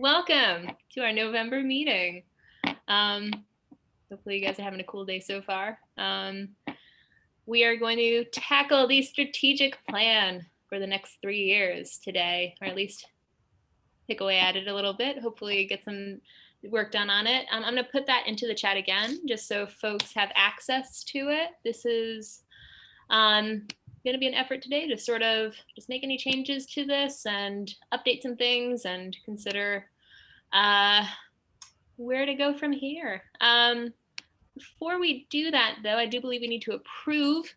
Welcome to our November meeting. Hopefully you guys are having a cool day so far. We are going to tackle the strategic plan for the next 3 years today, or at least pick away at it a little bit, hopefully get some work done on it. I'm going to put that into the chat again, just so folks have access to it. This is going to be an effort today to sort of just make any changes to this and update some things and consider where to go from here. Before we do that, though, I do believe we need to approve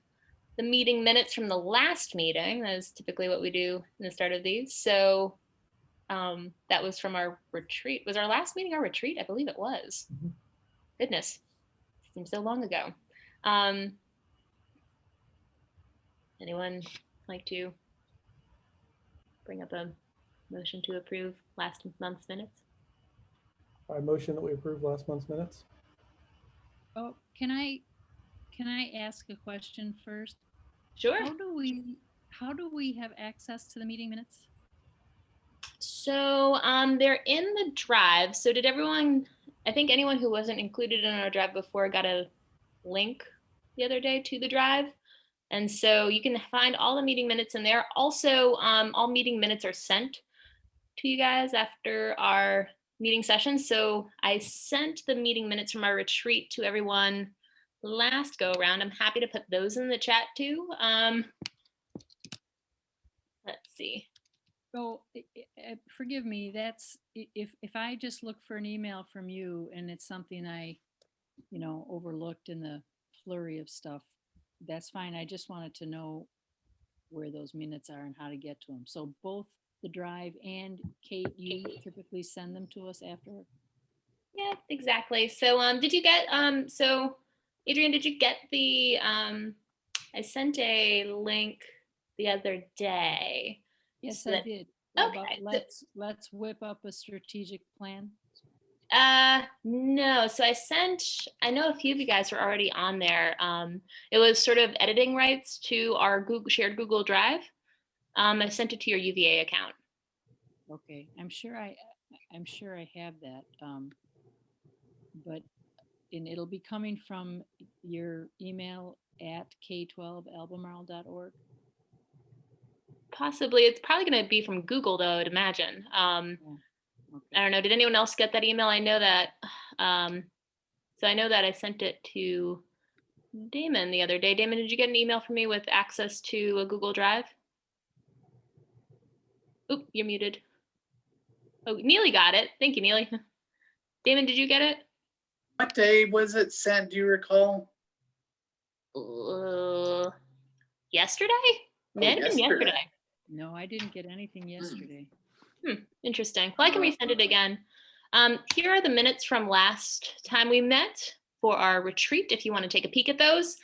the meeting minutes from the last meeting. That is typically what we do in the start of these. So that was from our retreat. Was our last meeting our retreat? I believe it was. Goodness, seems so long ago. Anyone like to bring up a motion to approve last month's minutes? I motion that we approve last month's minutes. Oh, can I ask a question first? Sure. How do we have access to the meeting minutes? So they're in the drive. So did everyone, I think anyone who wasn't included in our drive before got a link the other day to the drive. And so you can find all the meeting minutes in there. Also, all meeting minutes are sent to you guys after our meeting session. So I sent the meeting minutes from our retreat to everyone last go around. I'm happy to put those in the chat too. Let's see. So forgive me, that's if I just look for an email from you and it's something I, overlooked in the flurry of stuff, that's fine. I just wanted to know where those minutes are and how to get to them. So both the drive and Kate, you typically send them to us after? Yeah, exactly. So did you get, so Adrian, did you get the, I sent a link the other day. Yes, I did. Okay. Let's whip up a strategic plan. No. So I know a few of you guys are already on there. It was sort of editing rights to our shared Google Drive. I sent it to your UVA account. Okay. I'm sure I have that. But it'll be coming from your email at k12albemarle.org. Possibly. It's probably going to be from Google, though, I'd imagine. Okay. I don't know. Did anyone else get that email? I know that. So I know that I sent it to Damon the other day. Damon, did you get an email from me with access to a Google Drive? Oop, you're muted. Oh, Neely got it. Thank you, Neely. Damon, did you get it? What day was it sent? Do you recall? Yesterday? Yesterday. No, I didn't get anything yesterday. Interesting. Well, I can resend it again. Here are the minutes from last time we met for our retreat, if you want to take a peek at those.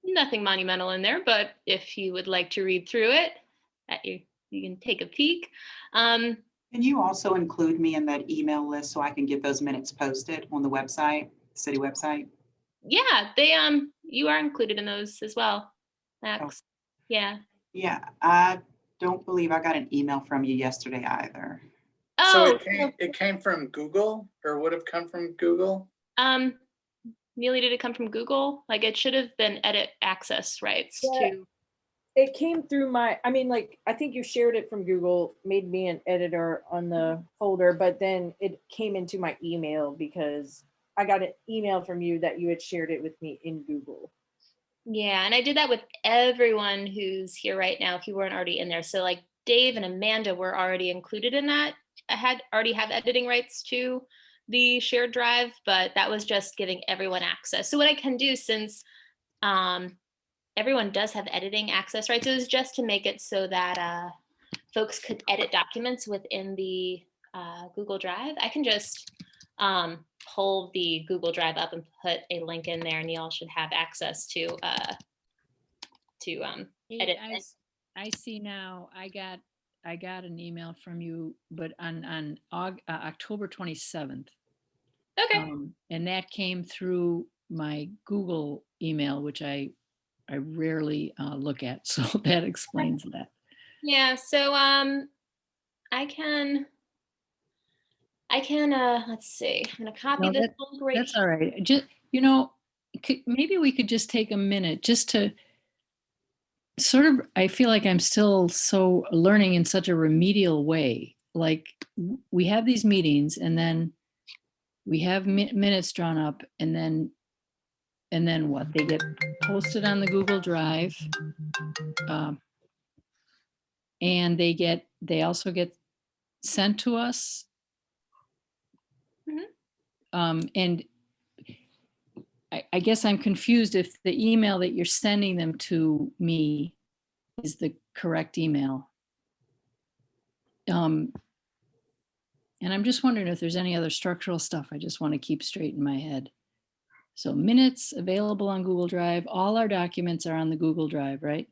Nothing monumental in there, but if you would like to read through it, you can take a peek. Can you also include me in that email list so I can get those minutes posted on the website, city website? Yeah, you are included in those as well, Max. Oh. Yeah. Yeah, I don't believe I got an email from you yesterday either. Oh, so it came from Google, or would have come from Google? Neely, did it come from Google? Like, it should have been edit access rights to. It came through I think you shared it from Google, made me an editor on the folder, but then it came into my email because I got an email from you that you had shared it with me in Google. Yeah, and I did that with everyone who's here right now, if you weren't already in there. So like Dave and Amanda were already included in that. I already have editing rights to the shared drive, but that was just giving everyone access. So what I can do, since everyone does have editing access rights, is just to make it so that folks could edit documents within the Google Drive. I can just pull the Google Drive up and put a link in there, and y'all should have access to edit. I see now. I got an email from you, but on October 27th. Okay. And that came through my Google email, which I rarely look at, so that explains that. Yeah. So I can, let's see, I'm gonna copy No, this link right That's all right. Just, maybe we could just take a minute just to sort of, I feel like I'm still so learning in such a remedial way. Like we have these meetings and then we have minutes drawn up and then what? They get posted on the Google Drive. And they also get sent to us. And I guess I'm confused if the email that you're sending them to me is the correct email. And I'm just wondering if there's any other structural stuff I just want to keep straight in my head. So minutes available on Google Drive. All our documents are on the Google Drive, right?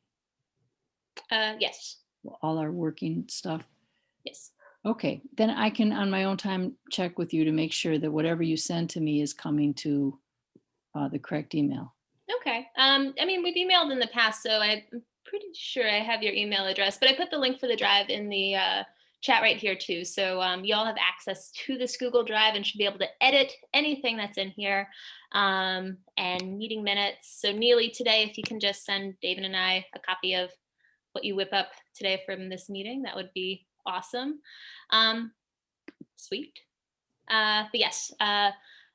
Yes, All our working stuff. yes. Okay, then I can on my own time check with you to make sure that whatever you send to me is coming to the correct email. Okay. I mean, we've emailed in the past, so I'm pretty sure I have your email address, but I put the link for the drive in the chat right here too. So y'all have access to this Google Drive and should be able to edit anything that's in here and meeting minutes. So Neely, today, if you can just send David and I a copy of what you whip up today from this meeting, that would be awesome. Sweet. But yes,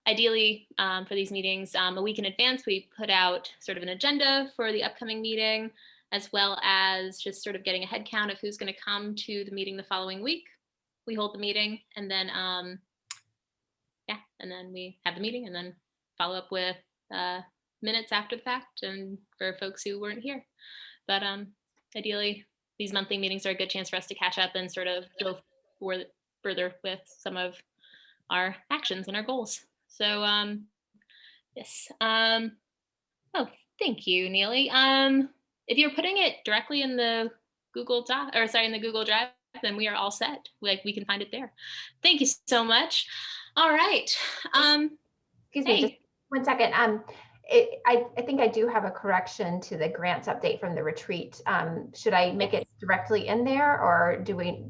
ideally for these meetings, a week in advance, we put out sort of an agenda for the upcoming meeting, as well as just sort of getting a head count of who's going to come to the meeting the following week. We hold the meeting and then, yeah, and then we have the meeting and then follow up with minutes after the fact and for folks who weren't here. But ideally, these monthly meetings are a good chance for us to catch up and sort of go further with some of our actions and our goals. So yes. Oh, thank you, Neely. If you're putting it directly in the Google Doc, or sorry, in the Google Drive, then we are all set. Like we can find it there. Thank you so much. All right. Excuse me, just 1 second. I think I do have a correction to the grants update from the retreat. Should I make it directly in there, or do we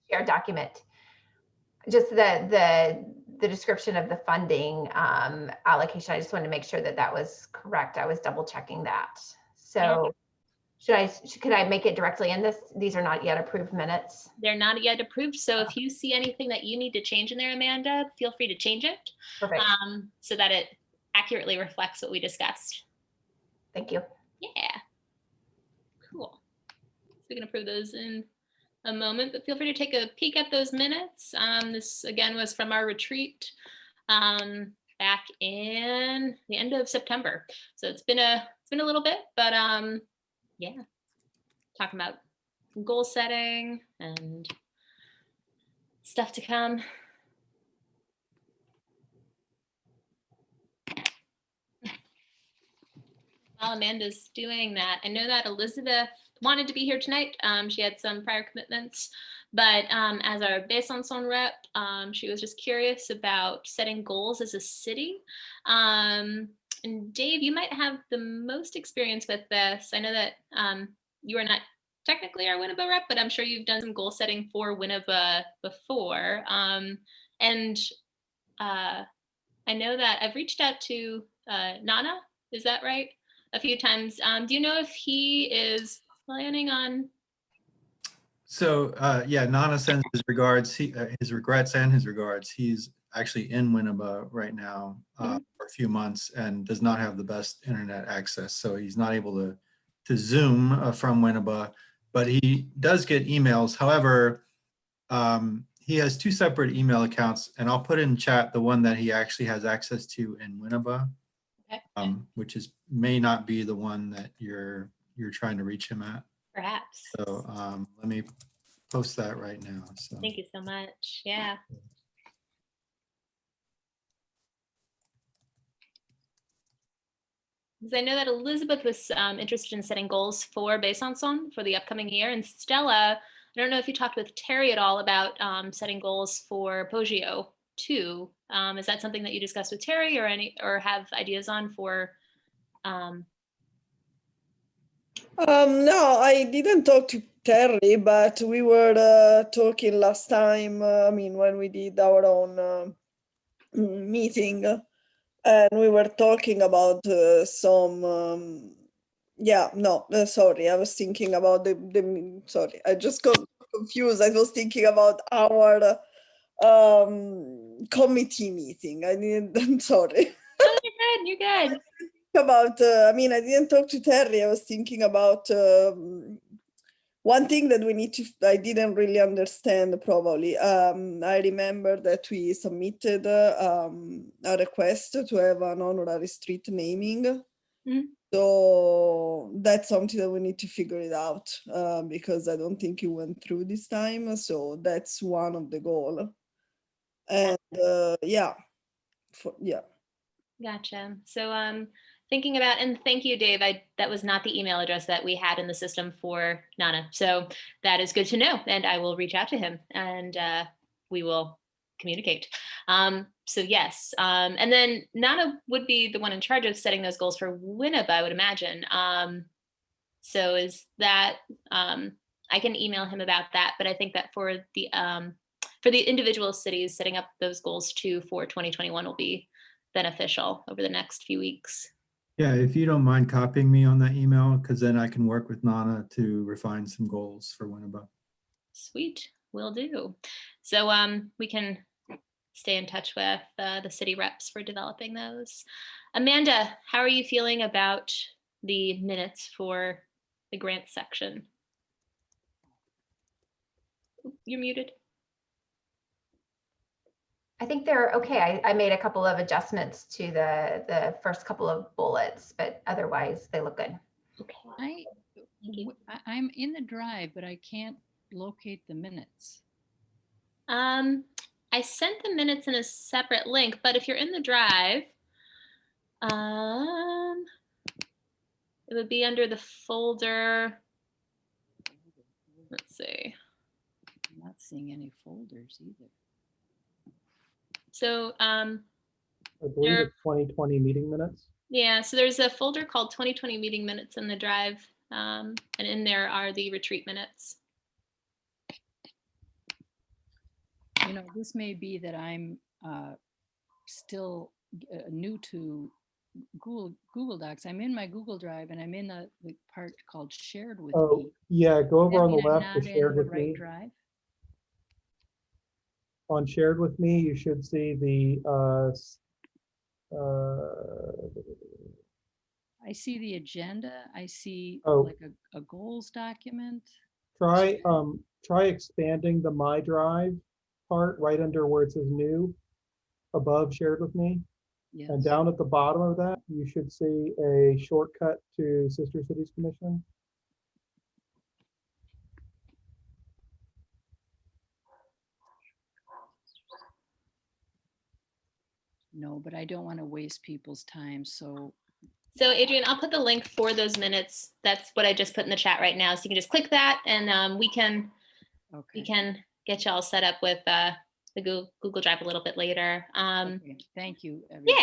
share document? Just the description of the funding allocation. I just wanted to make sure that that was correct. I was double checking that. So could I make it directly in this? These are not yet approved minutes. They're not yet approved. So if you see anything that you need to change in there, Amanda, feel free to change it. Perfect. So that it accurately reflects what we discussed. Thank you. Yeah. Cool. So we can approve those in a moment, but feel free to take a peek at those minutes. This again was from our retreat back in the end of September. So it's been a little bit, but yeah, talking about goal setting and stuff to come. While Amanda's doing that, I know that Elizabeth wanted to be here tonight. She had some prior commitments, but as our Besançon rep, she was just curious about setting goals as a city. And Dave, you might have the most experience with this. I know that you are not technically our Winneba rep, but I'm sure you've done some goal setting for Winneba before. And I know that I've reached out to Nana, is that right? A few times. Do you know if he is planning on? So yeah, Nana sends his regards, his regrets and his regards. He's actually in Winneba right now for a few months and does not have the best internet access. So he's not able to Zoom from Winneba, but he does get emails. However, he has 2 separate email accounts, and I'll put in chat the one that he actually has access to in Winneba, which may not be the one that you're trying to reach him at. Perhaps. So let me post that right now. So thank you so much. Yeah. Because I know that Elizabeth was interested in setting goals for Besançon for the upcoming year, and Stella, I don't know if you talked with Terry at all about setting goals for Poggio too. Is that something that you discussed with Terry or have ideas on for? No, I didn't talk to Terry, but we were talking last time, I mean, when we did our own meeting, and we were talking about some, yeah, no, sorry, I was thinking about sorry, I just got confused. I was thinking about our committee meeting. I didn't, I'm sorry. Oh, you're good. About, I mean, I didn't talk to Terry. I was thinking about one thing that we need to, I didn't really understand probably. I remember that we submitted a request to have an honorary street naming. Mhm. So that's something that we need to figure it out because I don't think it went through this time. So that's one of the goal. And yeah, yeah. Gotcha. So thinking about, and thank you, Dave. That was not the email address that we had in the system for Nana. So that is good to know. And I will reach out to him and we will communicate. So yes. And then Nana would be the one in charge of setting those goals for Winneba, I would imagine. So is that I can email him about that, but I think that for the individual cities, setting up those goals too for 2021 will be beneficial over the next few weeks. Yeah, if you don't mind copying me on that email, because then I can work with Nana to refine some goals for Winneba. Sweet, will do. So we can stay in touch with the city reps for developing those. Amanda, how are you feeling about the minutes for the grant section? You're muted. I think they're okay. I made a couple of adjustments to the first couple of bullets, but otherwise they look good. Okay. I'm in the drive, but I can't locate the minutes. I sent the minutes in a separate link, but if you're in the drive, it would be under the folder. Let's see. I'm not seeing any folders either. So I believe it's 2020 meeting minutes. yeah, so there's a folder called 2020 meeting minutes in the drive, and in there are the retreat minutes. You know, this may be that I'm still new to Google Docs. I'm in my Google Drive and I'm in the part called shared with Oh, me. yeah, go over on the Does that mean I'm left to not in shared the with right me. drive? On shared with me, you should see the I see the agenda. I see Oh. like a goals document. try expanding the My Drive part right under where it says new, above shared with me. Yes. And down at the bottom of that, you should see a shortcut to Sister Cities Commission. No, but I don't want to waste people's time. So Adrian, I'll put the link for those minutes. That's what I just put in the chat right now. So you can just click that and we can get you all set up with the Google Drive a little bit later. okay. Thank you, everybody.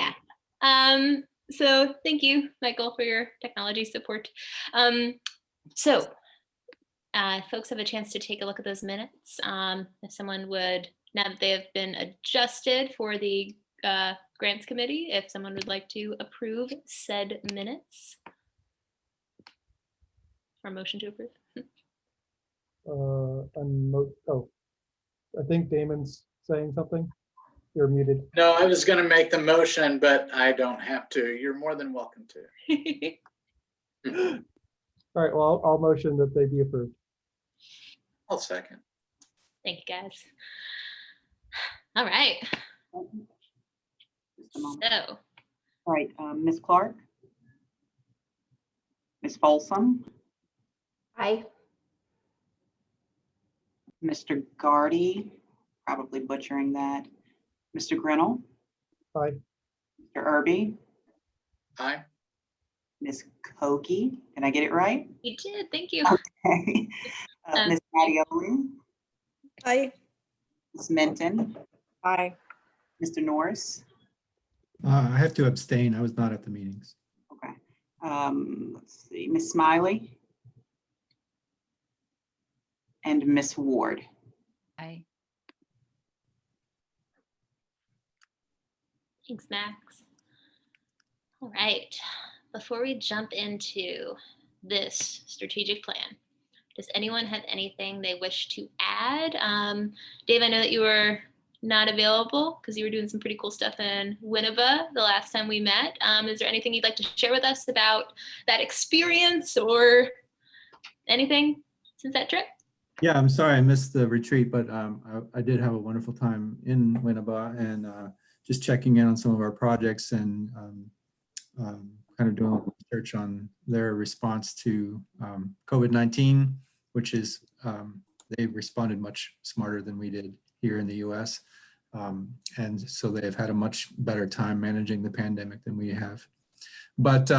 Yeah. So thank you, Michael, for your technology support. So folks have a chance to take a look at those minutes. If someone would, now that they have been adjusted for the grants committee, if someone would like to approve said minutes. Or motion to approve. Oh, I think Damon's saying something. You're muted. No, I was going to make the motion, but I don't have to. You're more than welcome to. All right, well, I'll motion that they be approved. I'll second. Thank you, guys. All right. Just a moment. So, All right, Ms. Clark? Ms. Folsom? Aye. Mr. Gardy, probably butchering that. Mr. Grinnell? Aye. Mr. Irby? Aye. Ms. Kogi, did I get it right? you did. Thank you. Okay. Ms. Mattioli? Aye. Ms. Minton? Aye. Mr. Norris? I have to abstain. I was not at the meetings. Okay. Let's see, Ms. Smiley? and Miss Ward. I, Thanks, Max. All right, before we jump into this strategic plan, does anyone have anything they wish to add? Dave, I know that you were not available because you were doing some pretty cool stuff in Winneba the last time we met. Is there anything you'd like to share with us about that experience or anything since that trip? Yeah, I'm sorry I missed the retreat, but I did have a wonderful time in Winneba and just checking in on some of our projects and kind of doing a little research on their response to COVID-19, which is they responded much smarter than we did here in the US. And so they've had a much better time managing the pandemic than we have. But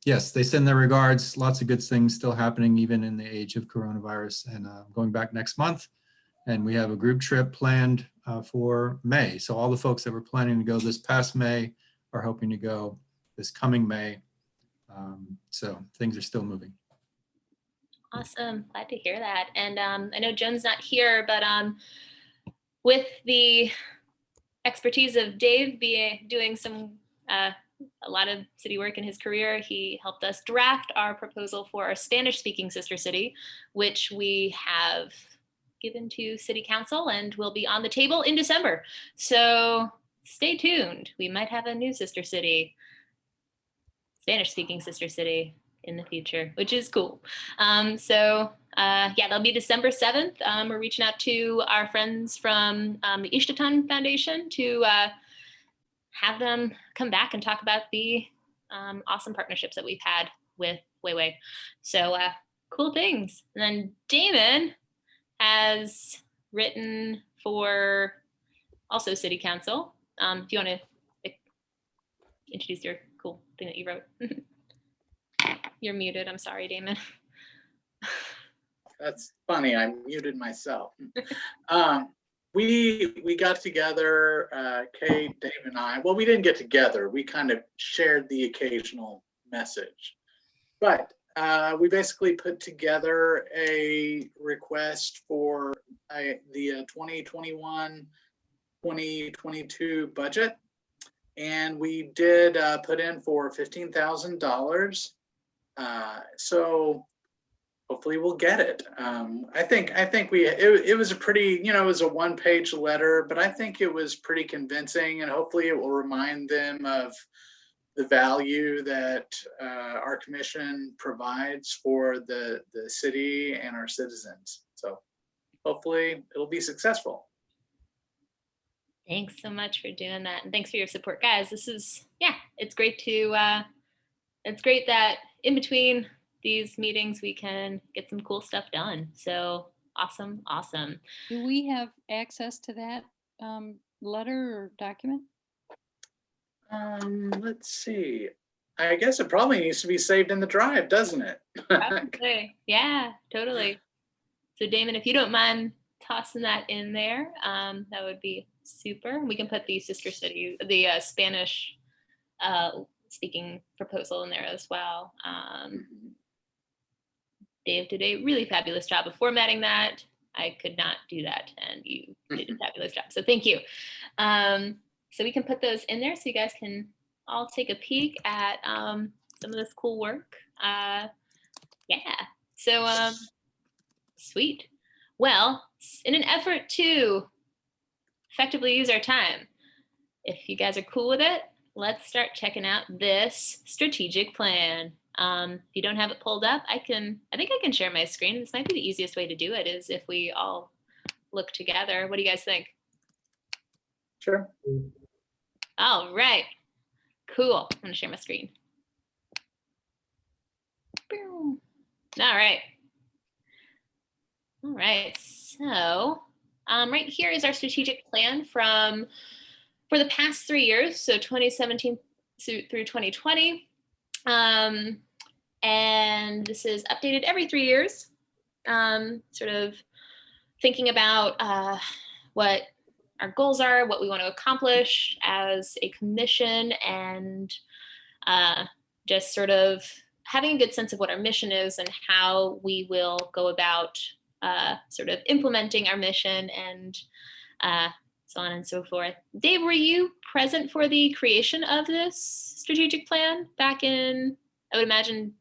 yes, they send their regards. Lots of good things still happening even in the age of coronavirus. And going back next month, and we have a group trip planned for May. So all the folks that were planning to go this past May are hoping to go this coming May. So things are still moving. Awesome, glad to hear that. And I know Joan's not here, but with the expertise of Dave doing some a lot of city work in his career, he helped us draft our proposal for our Spanish-speaking sister city, which we have given to City Council and will be on the table in December. So stay tuned. We might have a new sister city, Spanish-speaking sister city in the future, which is cool. Yeah, that'll be December 7th. We're reaching out to our friends from the Ishtatan Foundation to have them come back and talk about the awesome partnerships that we've had with Weiwei. So cool things. And then Damon has written for also City Council. If you want to introduce your cool thing that you wrote. You're muted. I'm sorry, Damon. That's funny. I muted myself. We got together, Kate, Dave, and I. Well, we didn't get together. We kind of shared the occasional message. But we basically put together a request for the 2021-2022 budget. And we did put in for $15,000. So hopefully we'll get it. I think it was a pretty, it was a one-page letter, but I think it was pretty convincing, and hopefully it will remind them of the value that our commission provides for the city and our citizens. So hopefully it'll be successful. Thanks so much for doing that. And thanks for your support, guys. This is, yeah, it's great to, it's great that in between these meetings, we can get some cool stuff done. So awesome, awesome. do we have access to that letter or document? Let's see. I guess it probably needs to be saved in the drive, doesn't it? Probably. Yeah, totally. So Damon, if you don't mind tossing that in there, that would be super. We can put the sister city, the Spanish speaking proposal in there as well. Dave did a really fabulous job of formatting that. I could not do that, and you did a fabulous job. So thank you. So we can put those in there so you guys can all take a peek at some of this cool work. Yeah. So sweet. Well, in an effort to effectively use our time, if you guys are cool with it, let's start checking out this strategic plan. If you don't have it pulled up, I think I can share my screen. This might be the easiest way to do it, is if we all look together. What do you guys think? Sure. All right, cool. I'm gonna share my screen. Boom. All right. All right, so right here is our strategic plan for the past 3 years, so 2017 through 2020. And this is updated every 3 years, sort of thinking about what our goals are, what we want to accomplish as a commission, and just sort of having a good sense of what our mission is and how we will go about sort of implementing our mission and so on and so forth. Dave, were you present for the creation of this strategic plan back in, I would imagine,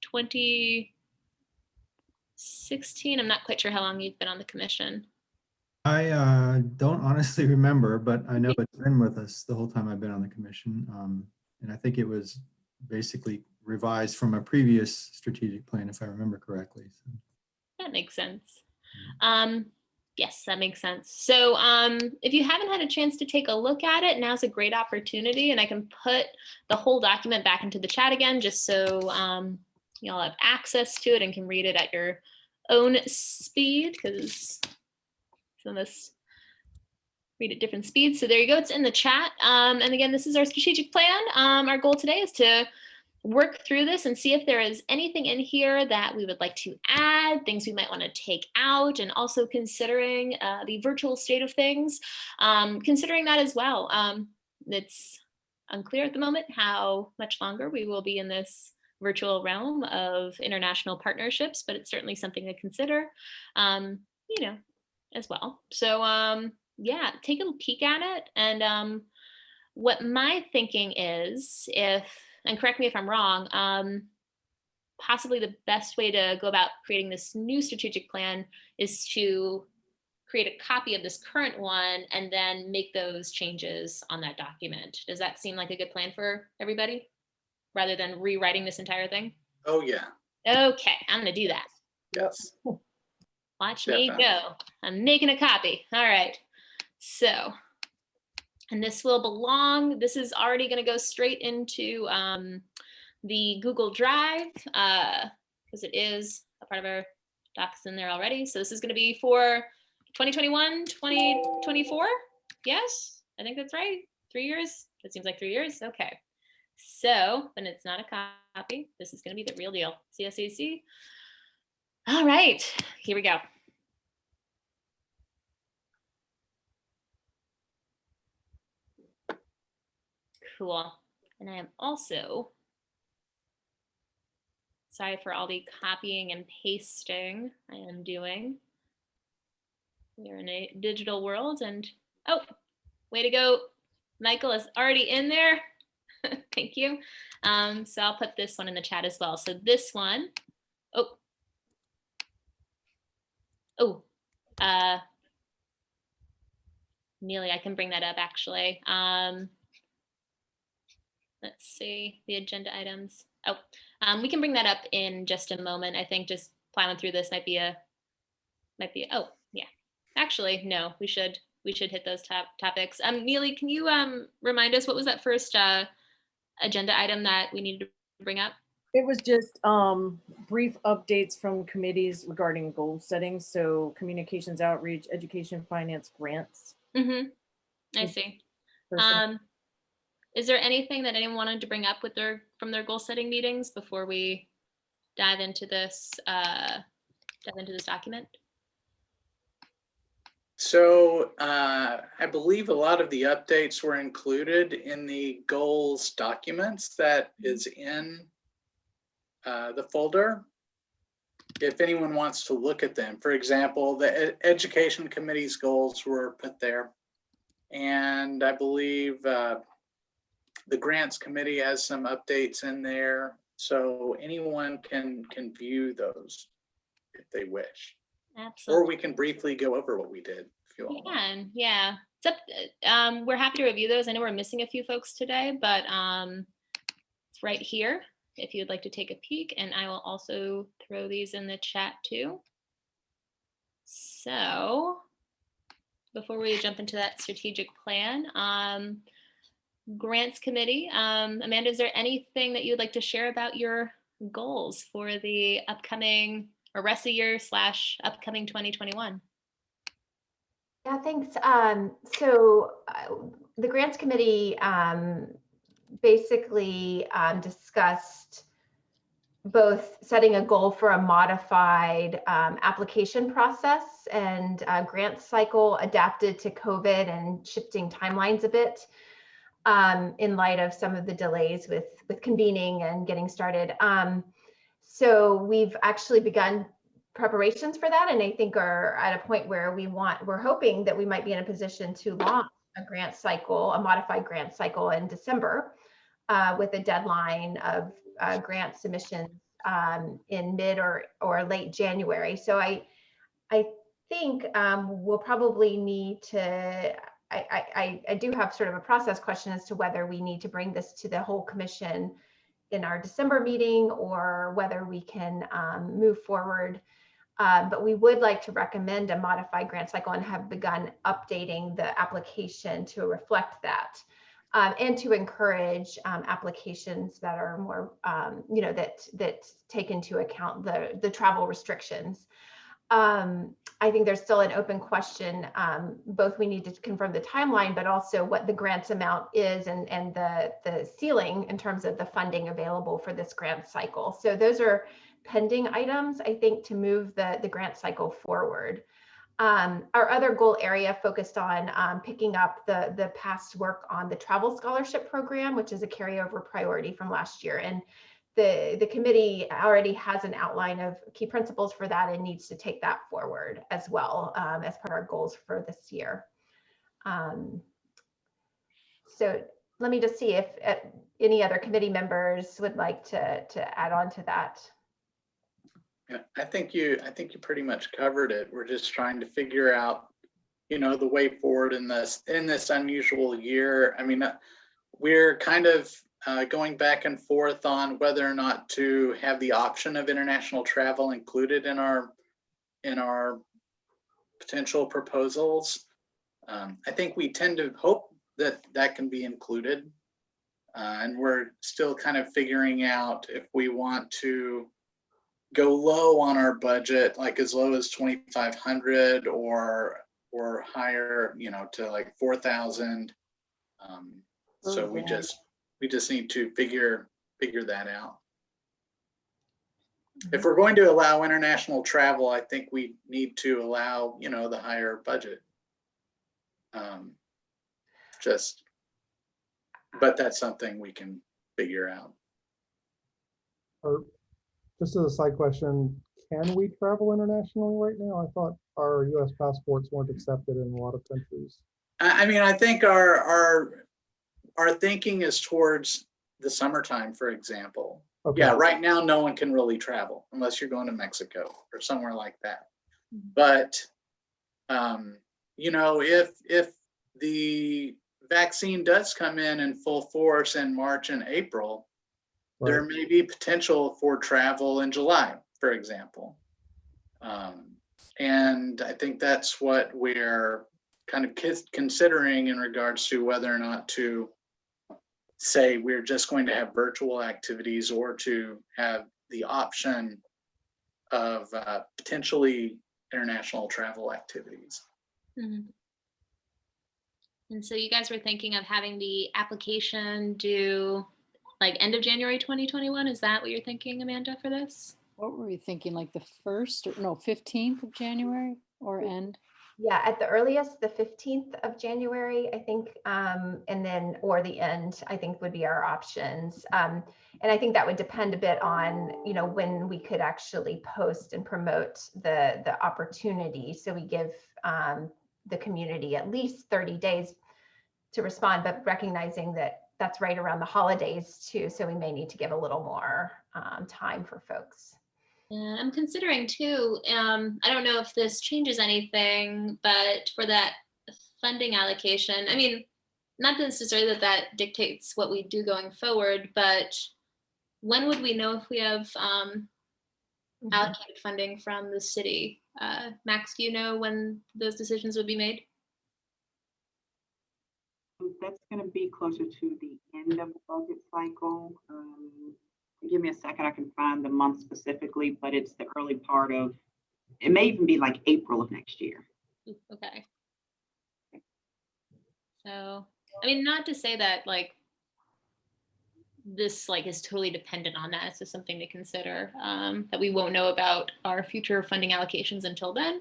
2016? I'm not quite sure how long you've been on the commission. I don't honestly remember, but I know it's been with us the whole time I've been on the commission. And I think it was basically revised from a previous strategic plan, if I remember correctly. So. That makes sense. Yes, that makes sense. So if you haven't had a chance to take a look at it, now's a great opportunity, and I can put the whole document back into the chat again, just so you all have access to it and can read it at your own speed, because some of us read at different speeds. So there you go, it's in the chat. And again, this is our strategic plan. Our goal today is to work through this and see if there is anything in here that we would like to add, things we might want to take out, and also considering the virtual state of things, considering that as well. It's unclear at the moment how much longer we will be in this virtual realm of international partnerships, but it's certainly something to consider, you know, as well. So yeah, take a peek at it. And what my thinking is, and correct me if I'm wrong, possibly the best way to go about creating this new strategic plan is to create a copy of this current one and then make those changes on that document. Does that seem like a good plan for everybody, rather than rewriting this entire thing? Oh, yeah. Okay, I'm gonna do that. Yes. Watch me Definitely. go. I'm making a copy. All right. So, and this will belong, this is already going to go straight into the Google Drive, because it is a part of our docs in there already. So this is going to be for 2021, 2024. Yes, I think that's right. 3 years. That seems like 3 years. Okay. So, and it's not a copy. This is going to be the real deal. CSAC. All right, here we go. Cool. And I am also, sorry for all the copying and pasting I am doing. We're in a digital world, and oh, way to go. Michael is already in there. Thank you. So I'll put this one in the chat as well. So this one, Neely, I can bring that up actually. Let's see the agenda items. We can bring that up in just a moment. I think just plowing through this might be oh yeah. Actually, no, we should hit those topics. Neely, can you remind us what was that first agenda item that we needed to bring up? It was just brief updates from committees regarding goal setting. So communications, outreach, education, finance, grants. Mm-hmm. I see. Is there anything that anyone wanted to bring up with from their goal setting meetings before we dive into this document? So I believe a lot of the updates were included in the goals documents that is in the folder. If anyone wants to look at them, for example, the education committee's goals were put there. And I believe the grants committee has some updates in there. So anyone can view those if they wish. Absolutely. Or we can briefly go over what we did if you all want. Yeah. It's up, we're happy to review those. I know we're missing a few folks today, but it's right here if you'd like to take a peek, and I will also throw these in the chat too. So before we jump into that strategic plan, grants committee, Amanda, is there anything that you'd like to share about your goals for the upcoming or rest of the year / upcoming 2021? Yeah, thanks. So the grants committee basically discussed both setting a goal for a modified application process and grant cycle adapted to COVID and shifting timelines a bit in light of some of the delays with convening and getting started. So we've actually begun preparations for that, and I think are at a point where we're hoping that we might be in a position to launch a grant cycle, a modified grant cycle in December, with a deadline of grant submissions in mid or late January. So I think we'll probably need to, I do have sort of a process question as to whether we need to bring this to the whole commission in our December meeting or whether we can move forward. But we would like to recommend a modified grant cycle and have begun updating the application to reflect that. And to encourage applications that are more, you know, that take into account the travel restrictions. I think there's still an open question. Both we need to confirm the timeline, but also what the grants amount is and the ceiling in terms of the funding available for this grant cycle. So those are pending items, I think, to move the grant cycle forward. Our other goal area focused on picking up the past work on the travel scholarship program, which is a carryover priority from last year. And the committee already has an outline of key principles for that and needs to take that forward as well as part of our goals for this year. So let me just see if any other committee members would like to add on to that. Yeah, I think you pretty much covered it. We're just trying to figure out, you know, the way forward in this unusual year. I mean, we're kind of going back and forth on whether or not to have the option of international travel included in our potential proposals. I think we tend to hope that can be included, and we're still kind of figuring out if we want to go low on our budget, like as low as 2,500 or higher, you know, to like 4,000. So we just need to figure that out. If we're going to allow international travel, I think we need to allow, you know, the higher budget. But that's something we can figure out. Just as a side question, can we travel internationally right now? I thought our US passports weren't accepted in a lot of countries. I mean, I think our thinking is towards the summertime, for example. Okay. Yeah, right now, no one can really travel unless you're going to Mexico or somewhere like that. But, you know, if the vaccine does come in full force in March and April, there Right. may be potential for travel in July, for example. And I think that's what we're kind of considering in regards to whether or not to say we're just going to have virtual activities or to have the option of potentially international travel activities. Mhm. And so you guys were thinking of having the application due like end of January 2021. Is that what you're thinking, Amanda, for this? What were we thinking, like the 1st or no, 15th of January or end? Yeah, at the earliest, the 15th of January, I think, and then, or the end, I think would be our options. And I think that would depend a bit on, you know, when we could actually post and promote the opportunity. So we give the community at least 30 days to respond, but recognizing that that's right around the holidays too. So we may need to give a little more time for folks. And I'm considering too, I don't know if this changes anything, but for that funding allocation, I mean, not necessarily that dictates what we do going forward, but when would we know if we have allocated funding from the city? Max, do you know when those decisions would be made? That's going to be closer to the end of the budget cycle. Give me a second, I can find the month specifically, but it's the early part of, it may even be like April of next year. Okay. So, I mean, not to say that like this like is totally dependent on that. It's just something to consider, that we won't know about our future funding allocations until then.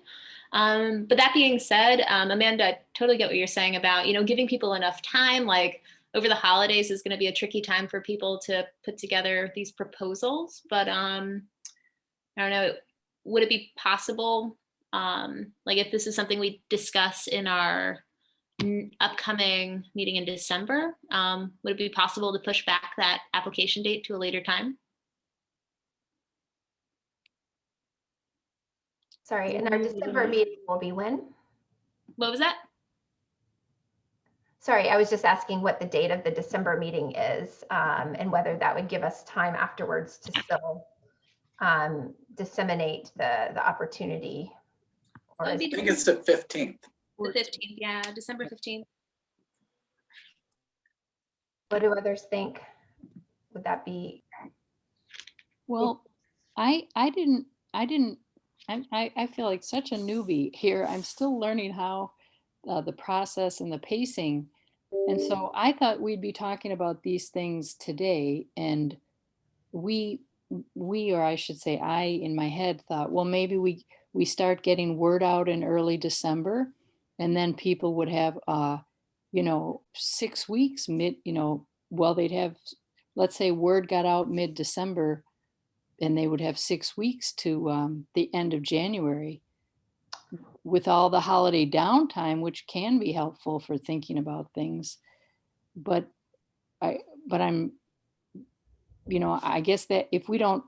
But that being said, Amanda, I totally get what you're saying about, you know, giving people enough time, like over the holidays is going to be a tricky time for people to put together these proposals. But I don't know, would it be possible, like if this is something we discuss in our upcoming meeting in December, would it be possible to push back that application date to a later time? Sorry, and our December meeting will be when? What was that? Sorry, I was just asking what the date of the December meeting is, and whether that would give us time afterwards to still disseminate the opportunity. Or That would is be I think it's the 15th. The 15th, yeah, December 15th. what do others think? Would that be? Well, I feel like such a newbie here. I'm still learning how the process and the pacing. And so I thought we'd be talking about these things today, and we, or I should say I in my head thought, well, maybe we start getting word out in early December, and then people would have 6 weeks well, they'd have, let's say word got out mid-December, and they would have 6 weeks to the end of January with all the holiday downtime, which can be helpful for thinking about things. But I'm, I guess that if we don't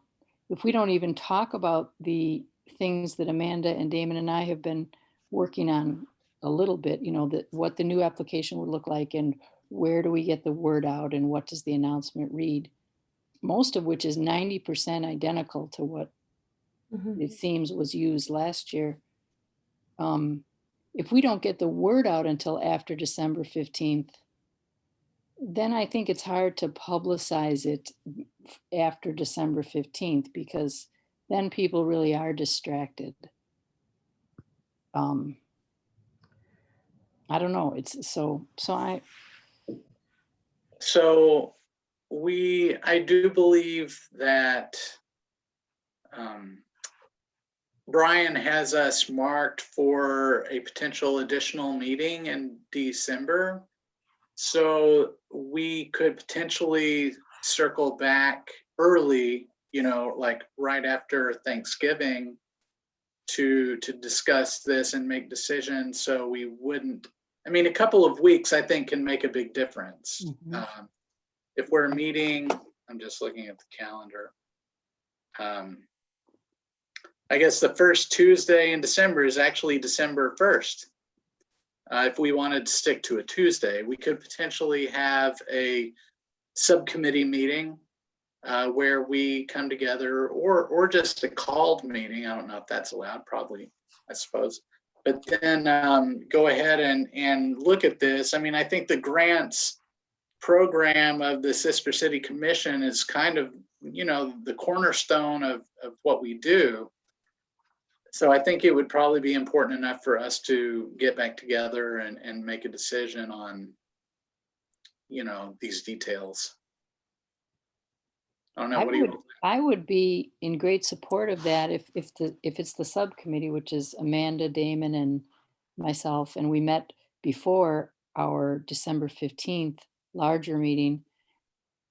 even talk about the things that Amanda and Damon and I have been working on a little bit, that what the new application would look like, and where do we get the word out, and what does the announcement read? Most of which is 90% identical to what it seems was used last year. If we don't get the word out until after December 15th, then I think it's hard to publicize it after December 15th, because then people really are distracted. I don't know. So I do believe that Brian has us marked for a potential additional meeting in December. So we could potentially circle back early, like right after Thanksgiving to discuss this and make decisions. So we wouldn't, a couple of weeks I think can make a big difference. If we're meeting, I'm just looking at the calendar. I guess the first Tuesday in December is actually December 1st. If we wanted to stick to a Tuesday, we could potentially have a subcommittee meeting where we come together, or just a called meeting. I don't know if that's allowed, probably, I suppose. But then go ahead and look at this. I think the grants program of the Sister City Commission is kind of, the cornerstone of what we do. So I think it would probably be important enough for us to get back together and make a decision on, these details. I don't know. I would be in great support of that if it's the subcommittee, which is Amanda, Damon, and myself, and we met before our December 15th larger meeting.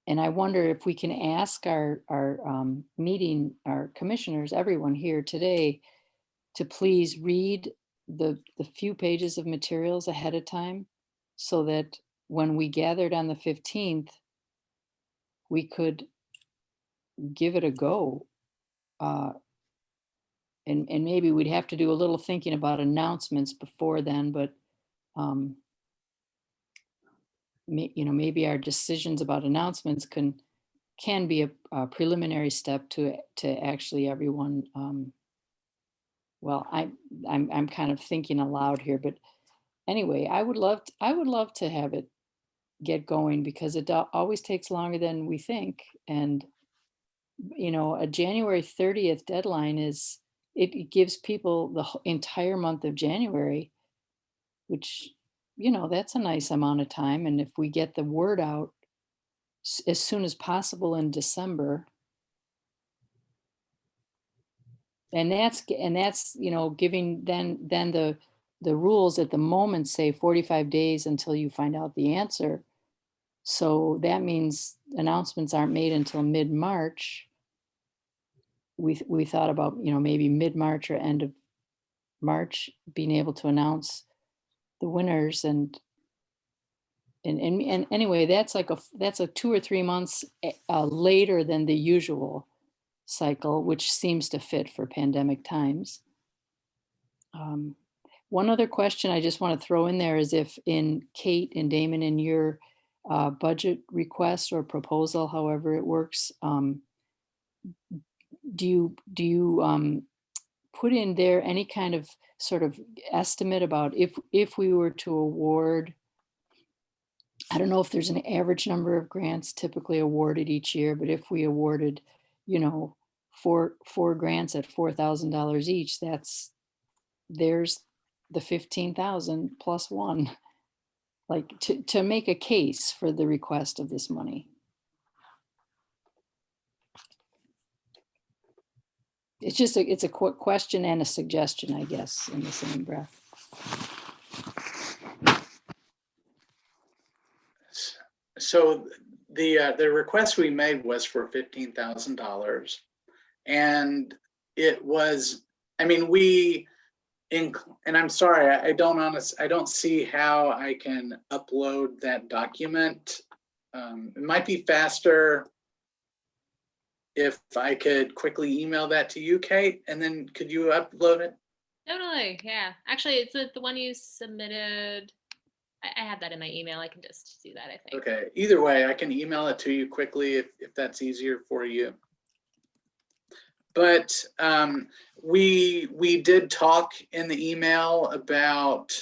And I wonder if we can ask our commissioners, everyone here today, to please read the few pages of materials ahead of time, so that when we gathered on the 15th, we could give it a go. And maybe we'd have to do a little thinking about announcements before then, but maybe our decisions about announcements can be a preliminary step to actually everyone. Well, I'm kind of thinking aloud here, but anyway, I would love to have it get going, because it always takes longer than we think. And a January 30th deadline it gives people the entire month of January, which, that's a nice amount of time. And if we get the word out as soon as possible in December, and that's giving then the rules at the moment say 45 days until you find out the answer. So that means announcements aren't made until mid-March. we thought about, maybe mid-March or end of March, being able to announce the winners and anyway, that's a 2 or 3 months later than the usual cycle, which seems to fit for pandemic times. One other question I just want to throw in there is if in Kate and Damon, in your budget request or proposal, however it works, do you put in there any kind of sort of estimate about if we were to award, I don't know if there's an average number of grants typically awarded each year, but if we awarded, four grants at $4,000 each, there's the 15,000 plus one, like to make a case for the request of this money. It's just it's a quick question and a suggestion, I guess, in the same breath. So the request we made was for $15,000, and it was, I mean, and I'm sorry, I don't see how I can upload that document. It might be faster if I could quickly email that to you, Kate, and then could you upload it? Totally, yeah. Actually, it's the one you submitted. I have that in my email. I can just do that, I think. Okay, either way, I can email it to you quickly if that's easier for you. But we did talk in the email about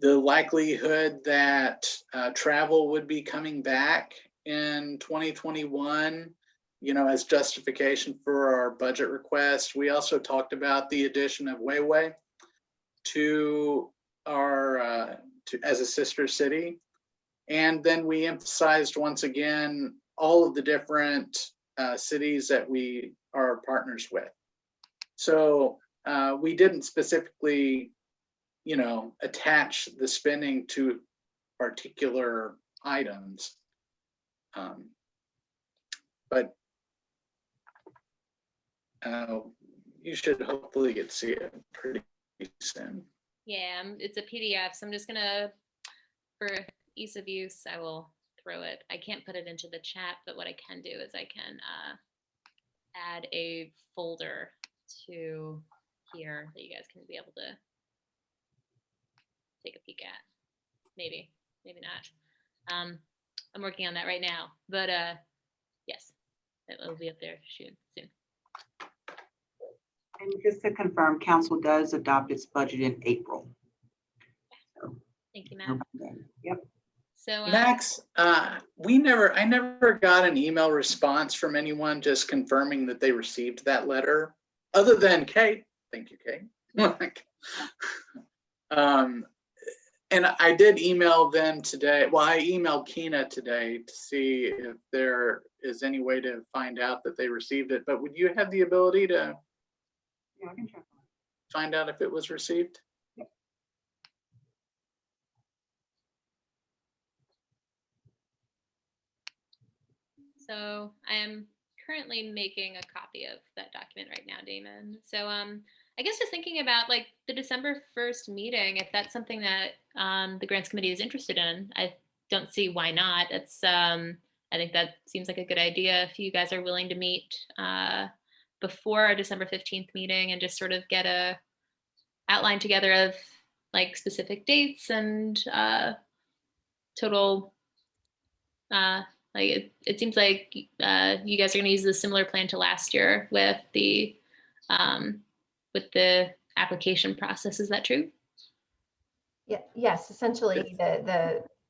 the likelihood that travel would be coming back in 2021, as justification for our budget request. We also talked about the addition of Wayway to our as a sister city. And then we emphasized once again all of the different cities that we are partners with. So we didn't specifically, attach the spending to particular items. But you should hopefully get to see it pretty soon. Yeah, it's a PDF, so I'm just gonna, for ease of use, I will throw it. I can't put it into the chat, but what I can do is I can add a folder to here that you guys can be able to take a peek at. Maybe not. I'm working on that right now, but yes, it will be up there soon. And just to confirm, council does adopt its budget in April. Thank you, Matt. Yep. So Max, I never got an email response from anyone just confirming that they received that letter, other than Kate. Thank you, Kate. And I did email them today. Well, I emailed Kina today to see if there is any way to find out that they received it. But would you have the ability to Yeah, I can check. find out if it was received? So I am currently making a copy of that document right now, Damon. So I guess just thinking about like the December 1st meeting, if that's something that the grants committee is interested in, I don't see why not. It's I think that seems like a good idea if you guys are willing to meet before our December 15th meeting and just sort of get a outline together of like specific dates and total like it seems like you guys are going to use a similar plan to last year with the application process. Is that true? Yeah, yes, essentially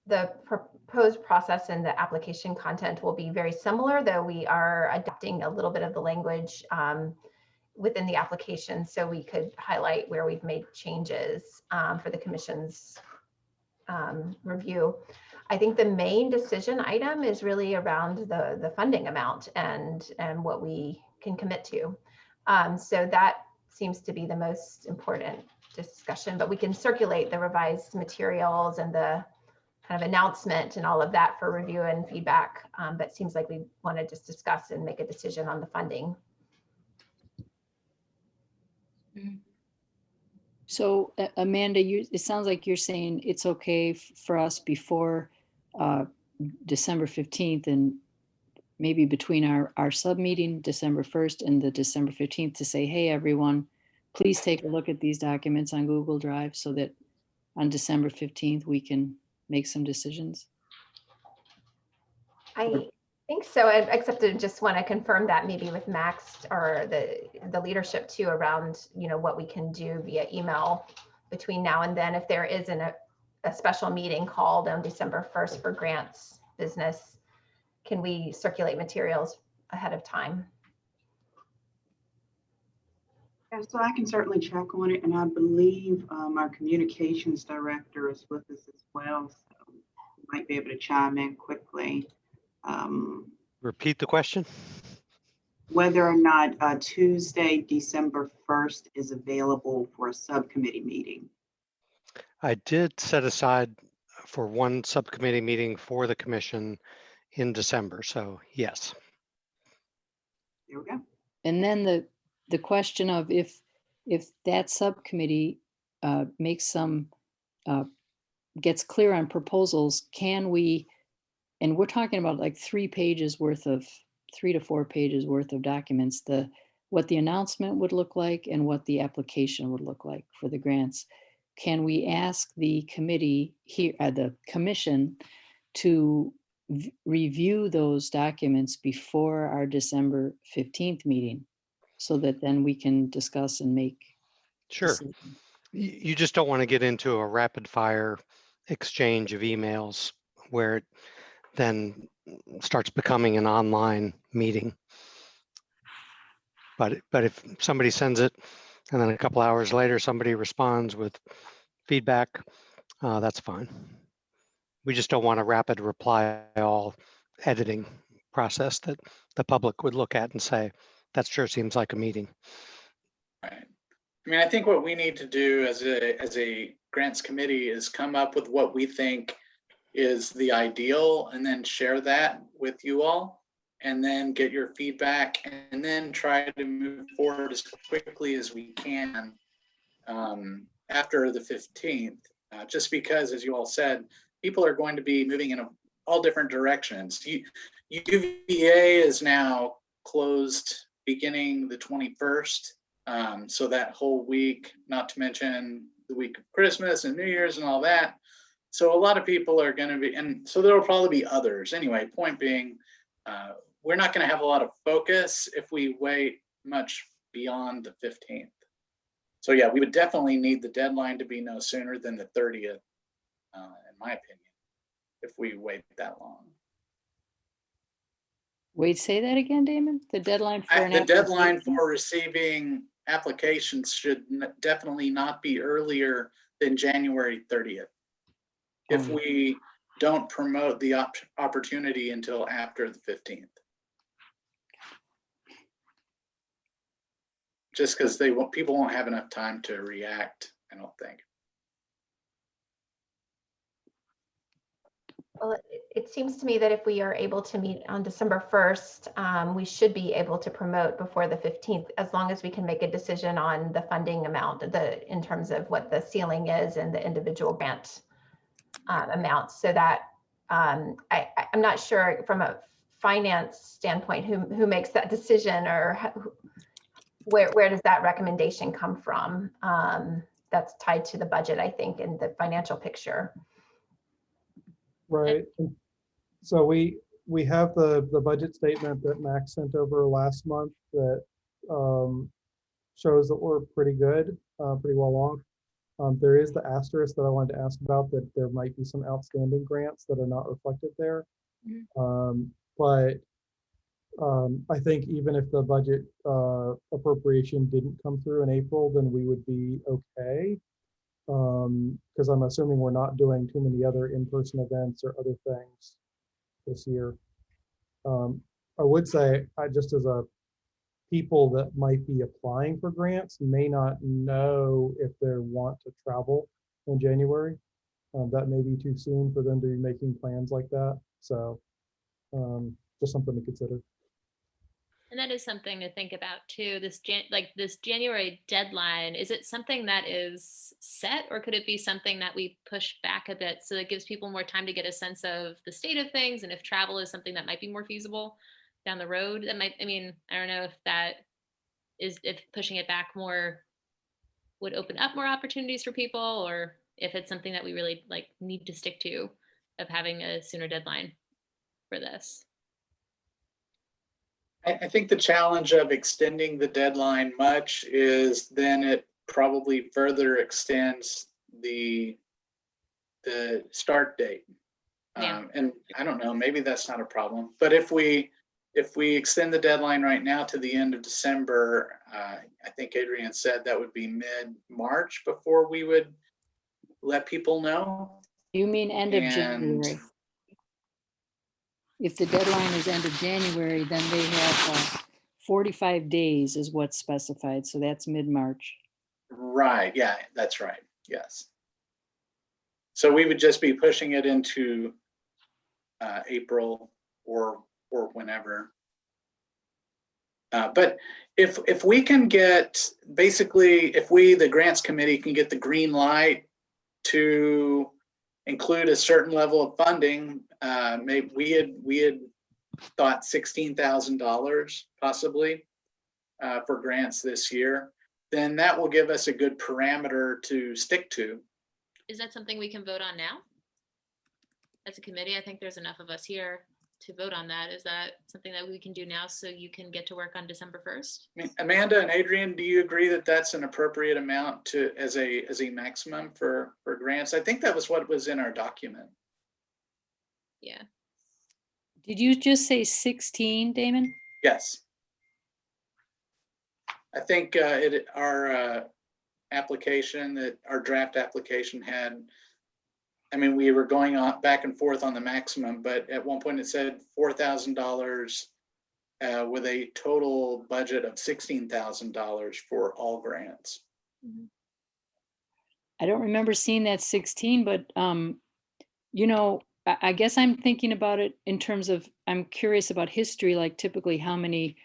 the proposed process and the application content will be very similar, though we are adapting a little bit of the language within the application so we could highlight where we've made changes for the commission's review. I think the main decision item is really around the funding amount and what we can commit to. So that seems to be the most important discussion, but we can circulate the revised materials and the kind of announcement and all of that for review and feedback. But seems like we want to just discuss and make a decision on the funding. So Amanda, it sounds like you're saying it's okay for us before December 15th and maybe between our sub meeting, December 1st and the December 15th to say, hey, everyone, please take a look at these documents on Google Drive so that on December 15th, we can make some decisions. I think so, except I just want to confirm that maybe with Max or the leadership too around, what we can do via email between now and then. If there isn't a special meeting called on December 1st for grants business, can we circulate materials ahead of time? Yeah, so I can certainly check on it, and I believe our communications director is with us as well, so we might be able to chime in quickly. Repeat the question. Whether or not Tuesday, December 1st is available for a subcommittee meeting. I did set aside for one subcommittee meeting for the commission in December, so yes. There we go. And then the question of if that subcommittee makes some, gets clear on proposals, can we, and we're talking about like 3 to 4 pages worth of documents, what the announcement would look like and what the application would look like for the grants. Can we ask the committee here, the commission, to review those documents before our December 15th meeting so that then we can discuss and make Sure. decisions? You just don't want to get into a rapid fire exchange of emails where it then starts becoming an online meeting. But if somebody sends it and then a couple hours later somebody responds with feedback, that's fine. We just don't want a rapid reply all editing process that the public would look at and say, that sure seems like a meeting. Right. I mean, I think what we need to do as a grants committee is come up with what we think is the ideal and then share that with you all and then get your feedback and then try to move forward as quickly as we can after the 15th, just because, as you all said, people are going to be moving in all different directions. UVA is now closed beginning the 21st. So that whole week, not to mention the week of Christmas and New Year's and all that. So a lot of people are going to be, and so there will probably be others. Anyway, point being, we're not going to have a lot of focus if we wait much beyond the 15th. So yeah, we would definitely need the deadline to be no sooner than the 30th, in my opinion, if we wait that long. Wait, say that again, Damon? The dedeadline for The deadline for receiving applications should definitely not be earlier than January 30th. If we don't promote the opportunity until after the 15th. Just because people won't have enough time to react, I don't think. Well, it seems to me that if we are able to meet on December 1st, we should be able to promote before the 15th, as long as we can make a decision on the funding amount, in terms of what the ceiling is and the individual grant amounts. So that I'm not sure from a finance standpoint who makes that decision or where does that recommendation come from? That's tied to the budget, I think, and the financial picture. Right. So we have the budget statement that Max sent over last month that shows that we're pretty good, pretty well off. There is the asterisk that I wanted to ask about, that there might be some outstanding grants that are not reflected there. But I think even if the budget appropriation didn't come through in April, then we would be okay. Because I'm assuming we're not doing too many other in-person events or other things this year. I would say, just as a people that might be applying for grants may not know if they want to travel in January. That may be too soon for them to be making plans like that. So just something to consider. And that is something to think about too. This this January deadline, is it something that is set, or could it be something that we push back a bit so it gives people more time to get a sense of the state of things, and if travel is something that might be more feasible down the road? That might, I mean, I don't know if that is, if pushing it back more would open up more opportunities for people, or if it's something that we really need to stick to, of having a sooner deadline for this. I think the challenge of extending the deadline much is then it probably further extends the start date. Yeah. And I don't know, maybe that's not a problem, but if we extend the deadline right now to the end of December, I think Adrian said that would be mid-March before we would let people know. You mean end of And- January? If the deadline is end of January, then they have 45 days is what's specified. So that's mid-March. Right, yeah, that's right, yes. So we would just be pushing it into April or whenever. But if we can get, basically, if we, the grants committee, can get the green light to include a certain level of funding, maybe we had thought $16,000 possibly for grants this year, then that will give us a good parameter to stick to. Is that something we can vote on now? As a committee, I think there's enough of us here to vote on that. Is that something that we can do now so you can get to work on December 1st? I mean, Amanda and Adrian, do you agree that that's an appropriate amount to as a maximum for grants? I think that was what was in our document. Yeah. Did you just say 16, Damon? Yes. I think our application, that our draft application had, I mean, we were going on back and forth on the maximum, but at one point it said $4,000 with a total budget of $16,000 for all grants. I don't remember seeing that 16, but you know, I guess I'm thinking about it in terms of, I'm curious about history, like typically how many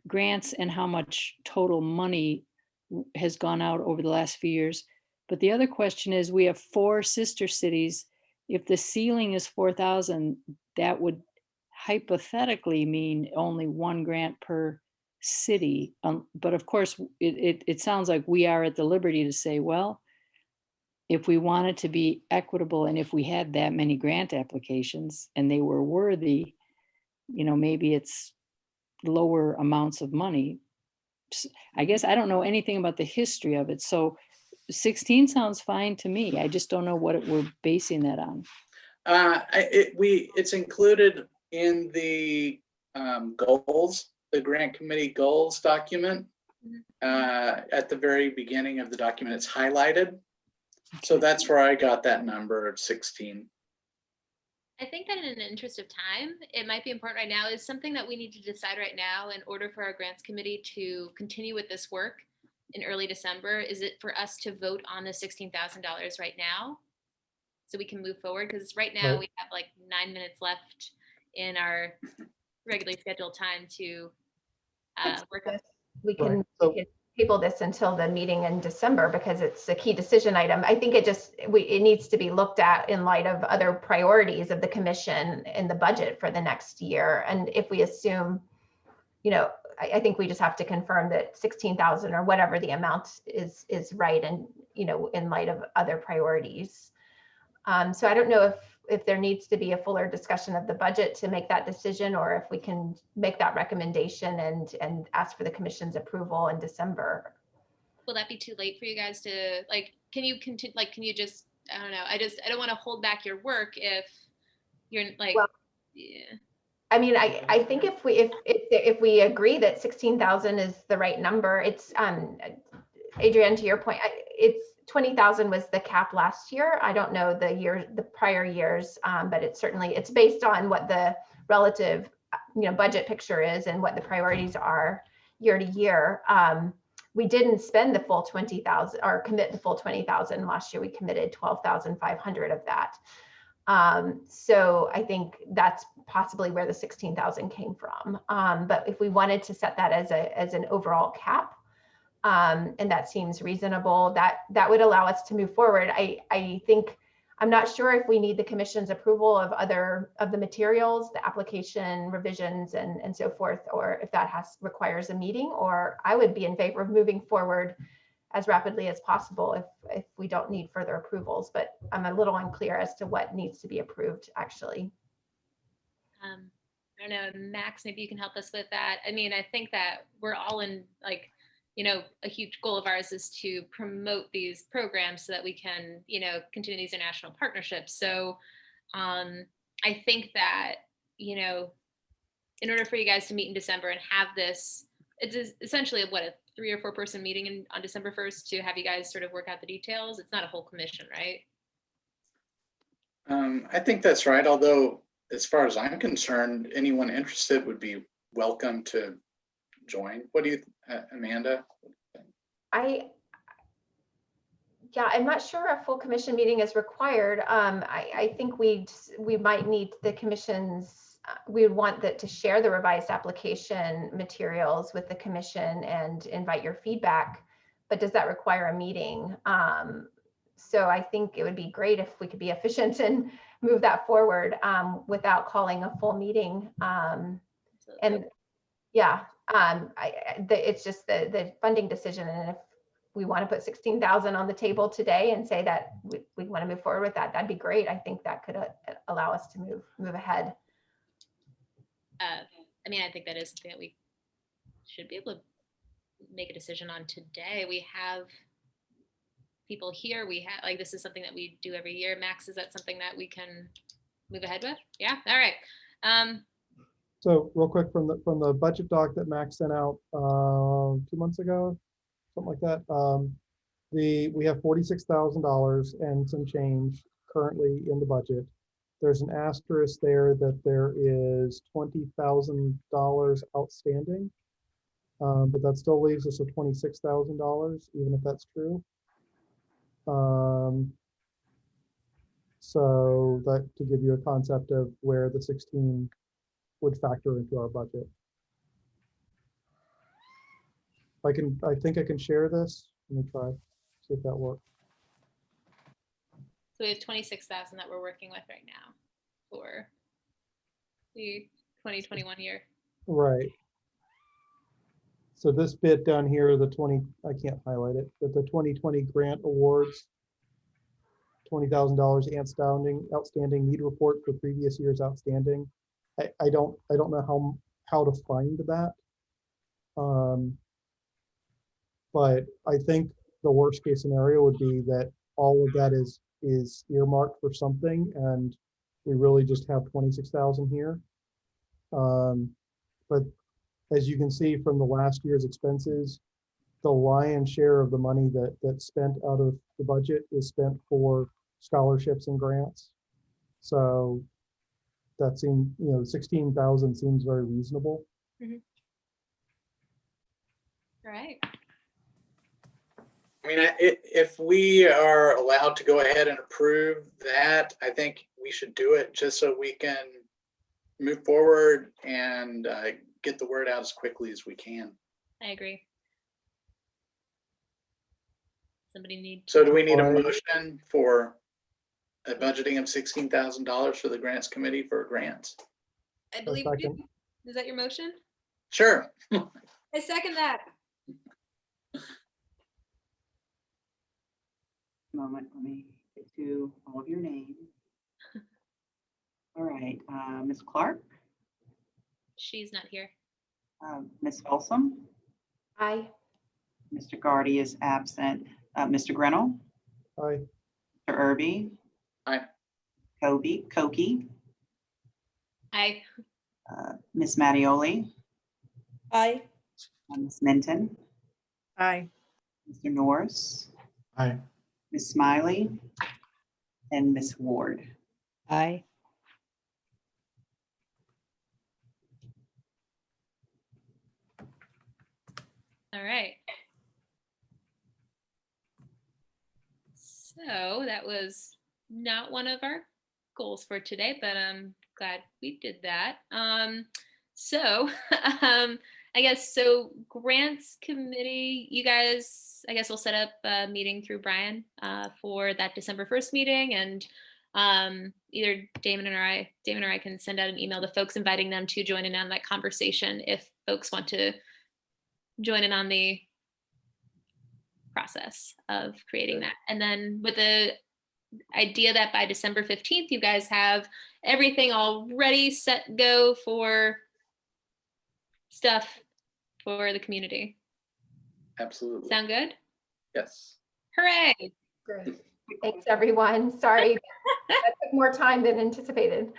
grants and how much total money has gone out over the last few years. But the other question is, we have 4 sister cities. If the ceiling is 4,000, that would hypothetically mean only 1 grant per city. But of course, it sounds like we are at the liberty to say, well, if we wanted to be equitable and if we had that many grant applications and they were worthy, you know, maybe it's lower amounts of money. I guess I don't know anything about the history of it. So 16 sounds fine to me. I just don't know what we're basing that on. It's included in the goals, the grant committee goals document. At the very beginning of the document, it's highlighted. So that's where I got that number of 16. I think that in the interest of time, it might be important right now, is something that we need to decide right now in order for our grants committee to continue with this work in early December. Is it for us to vote on the $16,000 right now so we can move forward? Because right now we have like 9 minutes left in our regularly scheduled time to work on. We can, Right. So- we can table this until the meeting in December because it's a key decision item. I think it needs to be looked at in light of other priorities of the commission in the budget for the next year. And if we assume, you know, I think we just have to confirm that 16,000 or whatever the amount is right, and, you know, in light of other priorities. So I don't know if there needs to be a fuller discussion of the budget to make that decision, or if we can make that recommendation and ask for the commission's approval in December. Will that be too late for you guys to, like, can you continue, like, can you just, I don't know, I don't want to hold back your work if you're like, Well, yeah. I mean, I think if we agree that 16,000 is the right number, it's Adrienne, to your point, it's 20,000 was the cap last year. I don't know the prior years, but it's based on what the relative, you know, budget picture is and what the priorities are year to year. We didn't spend the full 20,000 or commit the full 20,000 last year. We committed 12,500 of that. So I think that's possibly where the 16,000 came from. But if we wanted to set that as an overall cap, and that seems reasonable, that would allow us to move forward. I think, I'm not sure if we need the commission's approval of the materials, the application revisions and so forth, or if that requires a meeting, or I would be in favor of moving forward as rapidly as possible if we don't need further approvals, but I'm a little unclear as to what needs to be approved actually. I don't know, Max, maybe you can help us with that. I mean, I think that we're all in, like, you know, a huge goal of ours is to promote these programs so that we can, you know, continue these international partnerships. So I think that, you know, in order for you guys to meet in December and have this, it's essentially what, a 3 or 4 person meeting on December 1st to have you guys sort of work out the details. It's not a whole commission, right? I think that's right. Although, as far as I'm concerned, anyone interested would be welcome to join. What do you, Amanda? I'm not sure a full commission meeting is required. I think we might need the commission's, we would want that to share the revised application materials with the commission and invite your feedback, but does that require a meeting? So I think it would be great if we could be efficient and move that forward without calling a full meeting. And yeah, it's just the funding decision. And if we want to put 16,000 on the table today and say that we want to move forward with that, that'd be great. I think that could allow us to move ahead. I mean, I think that is something that we should be able to make a decision on today. We have people here. We have, like, this is something that we do every year. Max, is that something that we can move ahead with? Yeah. All right. So real quick, from the budget doc that Max sent out 2 months ago, something like that. We have $46,000 and some change currently in the budget. There's an asterisk there that there is $20,000 outstanding, but that still leaves us with $26,000, even if that's true. So that to give you a concept of where the 16 would factor into our budget. I think I can share this. Let me try, see if that works. So we have 26,000 that we're working with right now for the 2021 year. Right. So this bit down here, the 20, I can't highlight it, but the 2020 grant awards, $20,000 outstanding need report for previous years outstanding. I don't know how to find that. But I think the worst case scenario would be that all of that is earmarked for something, and we really just have 26,000 here. But as you can see from the last year's expenses, the lion's share of the money that's spent out of the budget is spent for scholarships and grants. So that seems, 16,000 seems very reasonable. Mm-hmm. All right. I mean, if we are allowed to go ahead and approve that, I think we should do it just so we can move forward and get the word out as quickly as we can. I agree. Somebody need. So do we need a motion for a budgeting of $16,000 for the grants committee for grants? I believe we do. Is that your motion? Sure. I second that. Moment, let me get to all of your names. All right, Ms. Clark, She's not here. Ms. Folsom, Aye. Mr. Gardy is absent. Mr. Grinnell, Aye. Mr. Irby. Aye. Koki, Aye. Ms. Mattioli, Aye. Ms. Minton, Aye. Mr. Norris, Aye. Ms. Smiley, and Ms. Ward. Aye. All right. So that was not one of our goals for today, but I'm glad we did that. So I guess so grants committee, you guys, I guess we'll set up a meeting through Brian for that December 1st meeting, and either Damon or I can send out an email to folks inviting them to join in on that conversation if folks want to join in on the process of creating that. And then with the idea that by December 15th, you guys have everything all ready, set, go for stuff for the community. Absolutely. Sound good? Yes. Hooray! Great. Thanks, everyone. Sorry, that took more time than anticipated.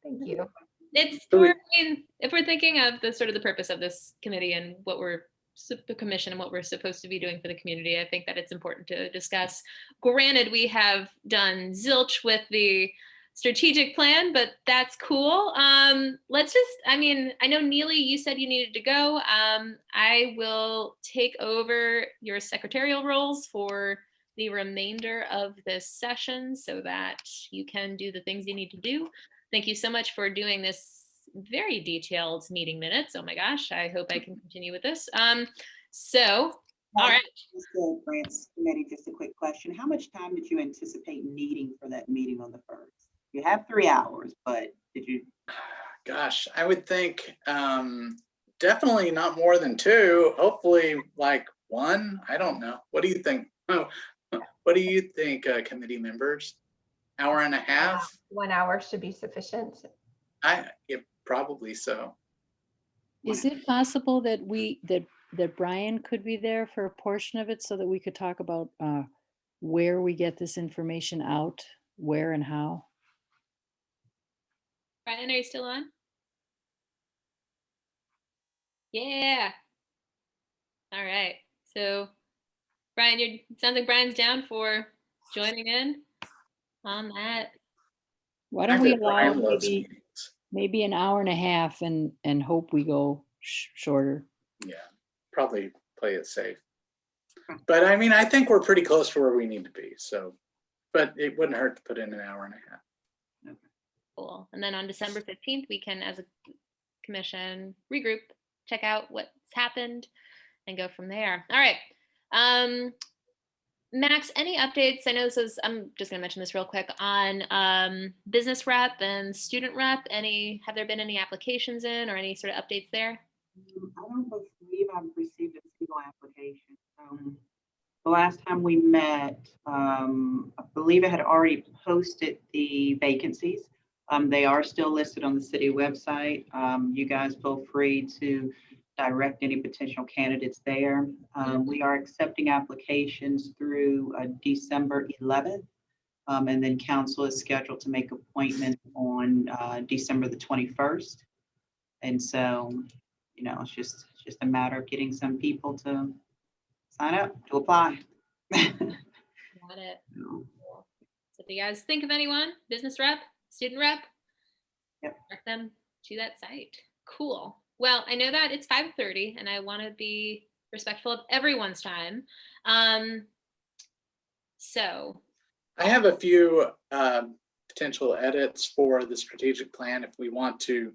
Thank you. It's, So we- I mean, if we're thinking of the sort of the purpose of this committee and what we're the commission and what we're supposed to be doing for the community, I think that it's important to discuss. Granted, we have done zilch with the strategic plan, but that's cool. Let's just, I mean, I know Neely, you said you needed to go. I will take over your secretarial roles for the remainder of this session so that you can do the things you need to do. Thank you so much for doing this very detailed meeting minutes. Oh my gosh, I hope I can continue with this. So, all right. Just the grants committee, just a quick question. How much time did you anticipate needing for that meeting on the 1st? You have 3 hours, but did you? Gosh, I would think definitely not more than 2, hopefully like 1. I don't know. What do you think? Oh, what do you think, committee members? Hour and a half? 1 hour should be sufficient. Yeah, probably so. Is it possible that that Brian could be there for a portion of it so that we could talk about where we get this information out, where and how? Brian, are you still on? Yeah. All right. So, Brian, sounds like Brian's down for joining in on that. Why I don't we bet allow Brian loves maybe meetings. an hour and a half and hope we go shorter? Yeah, probably play it safe. But I mean, I think we're pretty close to where we need to be. So, but it wouldn't hurt to put in an hour and a half. Cool. And then on December 15th, we can, as a commission, regroup, check out what's happened, and go from there. All right. Max, any updates? I know I'm just going to mention this real quick on business rep and student rep. Have there been any applications in or any sort of updates there? I don't believe I've received a single application. The last time we met, I believe I had already posted the vacancies. They are still listed on the city website. You guys feel free to direct any potential candidates there. We are accepting applications through December 11th. And then council is scheduled to make appointments on December the 21st. And so, you know, it's just a matter of getting some people to sign up to apply. Got it. Cool. So if you guys think of anyone, business rep, student rep, direct them to that site. Cool. Well, I know that it's 5:30 and I want to be respectful of everyone's time. So I have a few potential edits for the strategic plan if we want to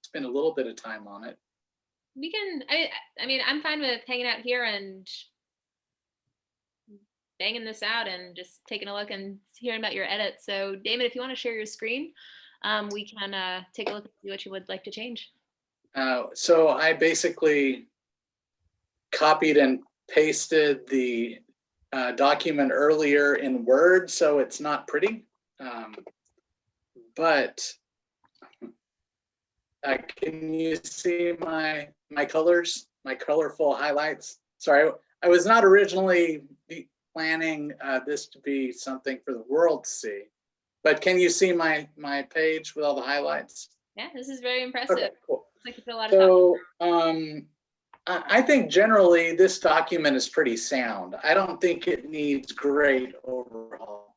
spend a little bit of time on it. we can, I mean, I'm fine with hanging out here and banging this out and just taking a look and hearing about your edits. So Damon, if you want to share your screen, we can take a look and see what you would like to change. So I basically copied and pasted the document earlier in Word, so it's not pretty. But can you see my colors, my colorful highlights? Sorry, I was not originally planning this to be something for the world to see, but can you see my page with all the highlights? Yeah, this is very impressive. Okay, cool. Looks like you put a lot of thought. So I think generally this document is pretty sound. I don't think it needs great overhaul.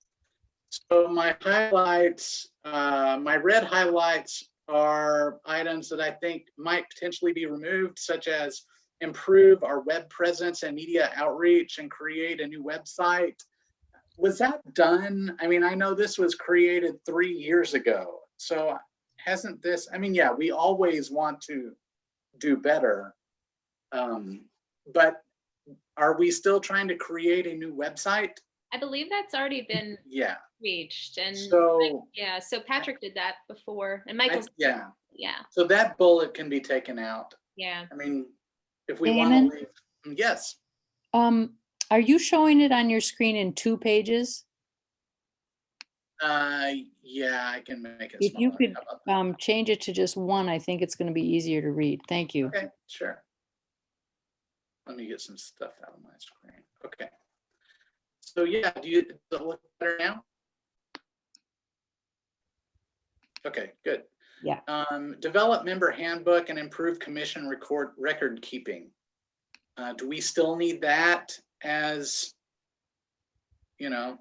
So my highlights, my red highlights are items that I think might potentially be removed, such as improve our web presence and media outreach and create a new website. Was that done? I mean, I know this was created 3 years ago. So hasn't this, I mean, yeah, we always want to do better. But are we still trying to create a new website? I believe that's already been Yeah. reached, and So, yeah, so Patrick did that before, and Michael's, yeah, yeah, so that bullet can be taken out. yeah. I mean, if we want Damon? to leave, yes. Are you showing it on your screen in 2 pages? Yeah, I can make it If you smaller. could How about that? change it to just 1, I think it's gonna be easier to read. Thank you. Okay, sure. Let me get some stuff out of my screen. Okay. So yeah, does it look better now? Okay, good. Yeah. Develop member handbook and improve commission record keeping. Do we still need that as, you know,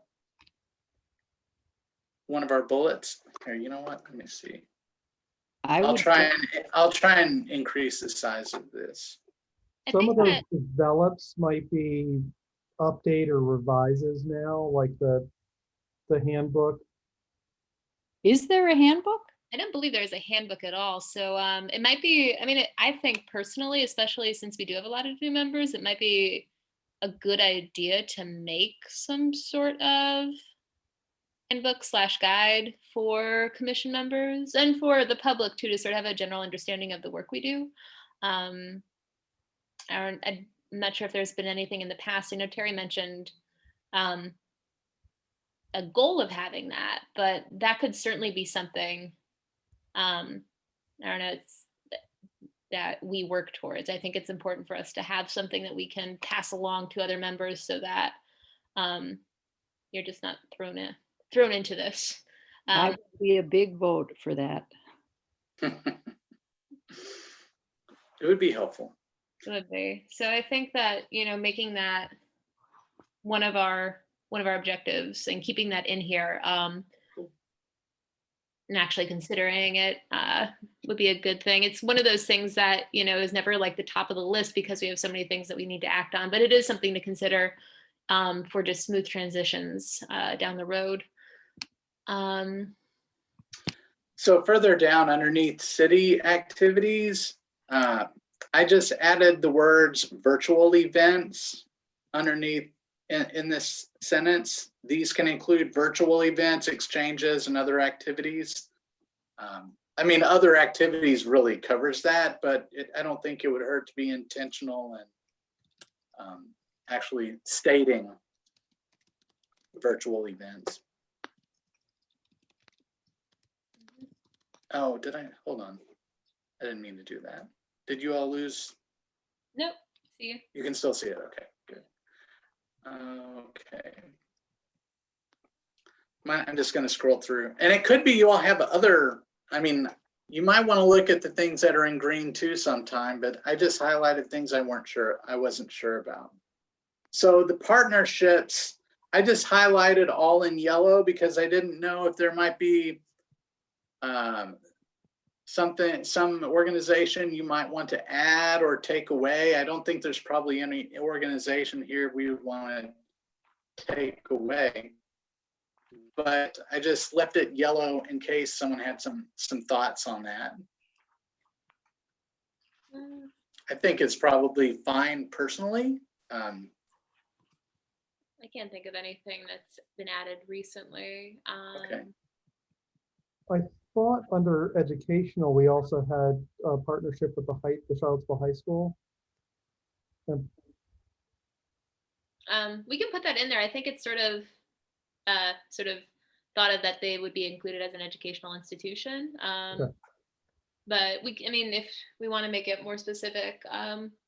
one of our bullets? Here, you know what? Let me see. I'll try and increase the size of this. I Some think of those that, develops might be update or revises now, like the handbook. Is there a handbook? I don't believe there's a handbook at all. So it might be, I mean, I think personally, especially since we do have a lot of new members, it might be a good idea to make some sort of handbook / guide for commission members and for the public too, to sort of have a general understanding of the work we do. I'm not sure if there's been anything in the past. I know Terry mentioned a goal of having that, but that could certainly be something, I don't know, that we work towards. I think it's important for us to have something that we can pass along to other members so that you're just not thrown into this. I would be a big vote for that. It would be helpful. Would be. So I think that, making that one of our objectives and keeping that in here, and actually considering it would be a good thing. It's one of those things that, is never like the top of the list because we have so many things that we need to act on, but it is something to consider for just smooth transitions down the road. So further down underneath city activities, I just added the words virtual events underneath in this sentence. These can include virtual events, exchanges, and other activities. I mean, other activities really covers that, but I don't think it would hurt to be intentional and actually stating virtual events. Oh, hold on. I didn't mean to do that. Did you all lose? Nope. See you. You can still see it. Okay, good. Okay. I'm just going to scroll through. And it could be you all have other, I mean, you might want to look at the things that are in green too sometime, but I just highlighted things I wasn't sure about. So the partnerships, I just highlighted all in yellow because I didn't know if there might be some organization you might want to add or take away. I don't think there's probably any organization here we would want to take away, but I just left it yellow in case someone had some thoughts on that. I think it's probably fine personally. I can't think of anything that's been added recently. Okay. I thought under educational, we also had a partnership with the Charlottesville High School. And We can put that in there. I think it's sort of thought of that they would be included as an educational institution. Okay. But if we want to make it more specific,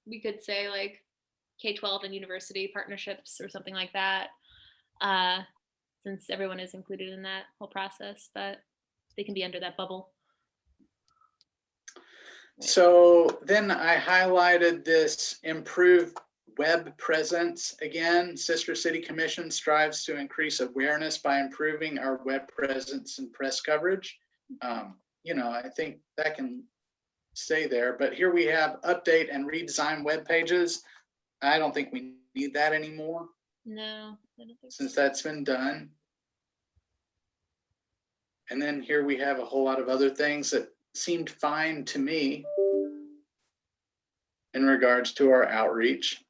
we could say like K-12 and university partnerships or something like that, since everyone is included in that whole process, but they can be under that bubble. So then I highlighted this improved web presence. Again, Sister City Commission strives to increase awareness by improving our web presence and press coverage. I think that can stay there, but here we have update and redesign web pages. I don't think we need that anymore. No, I don't think since so. that's been done. And then here we have a whole lot of other things that seemed fine to me in regards to our outreach.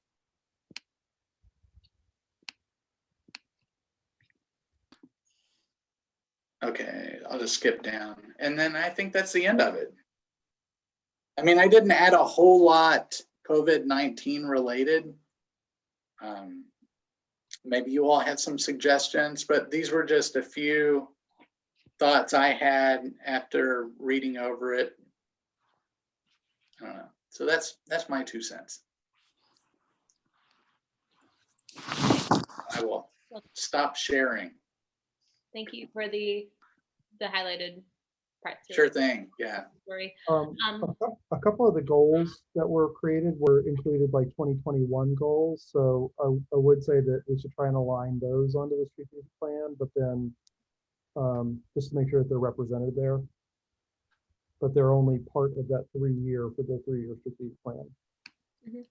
Okay, I'll just skip down. And then I think that's the end of it. I mean, I didn't add a whole lot COVID-19 related. Maybe you all had some suggestions, but these were just a few thoughts I had after reading over it. I don't know. So that's my 2 cents. I will stop sharing. Thank you for the highlighted parts. Sure thing. Yeah. Story. A couple of the goals that were created were included by 2021 goals. So I would say that we should try and align those onto the strategic plan, but then just to make sure that they're represented there. But they're only part of that 3-year for the 3-year strategic plan. Mhm.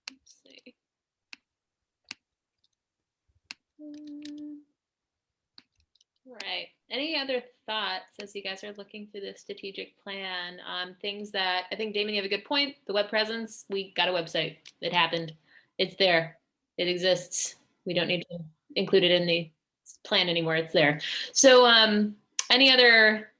Let's see. Right. Any other thoughts as you guys are looking through the strategic plan on things that I think, Damon, you have a good point. The web presence, we got a website. It happened. It's there. It exists. We don't need to include it in the plan anymore. It's there. So any other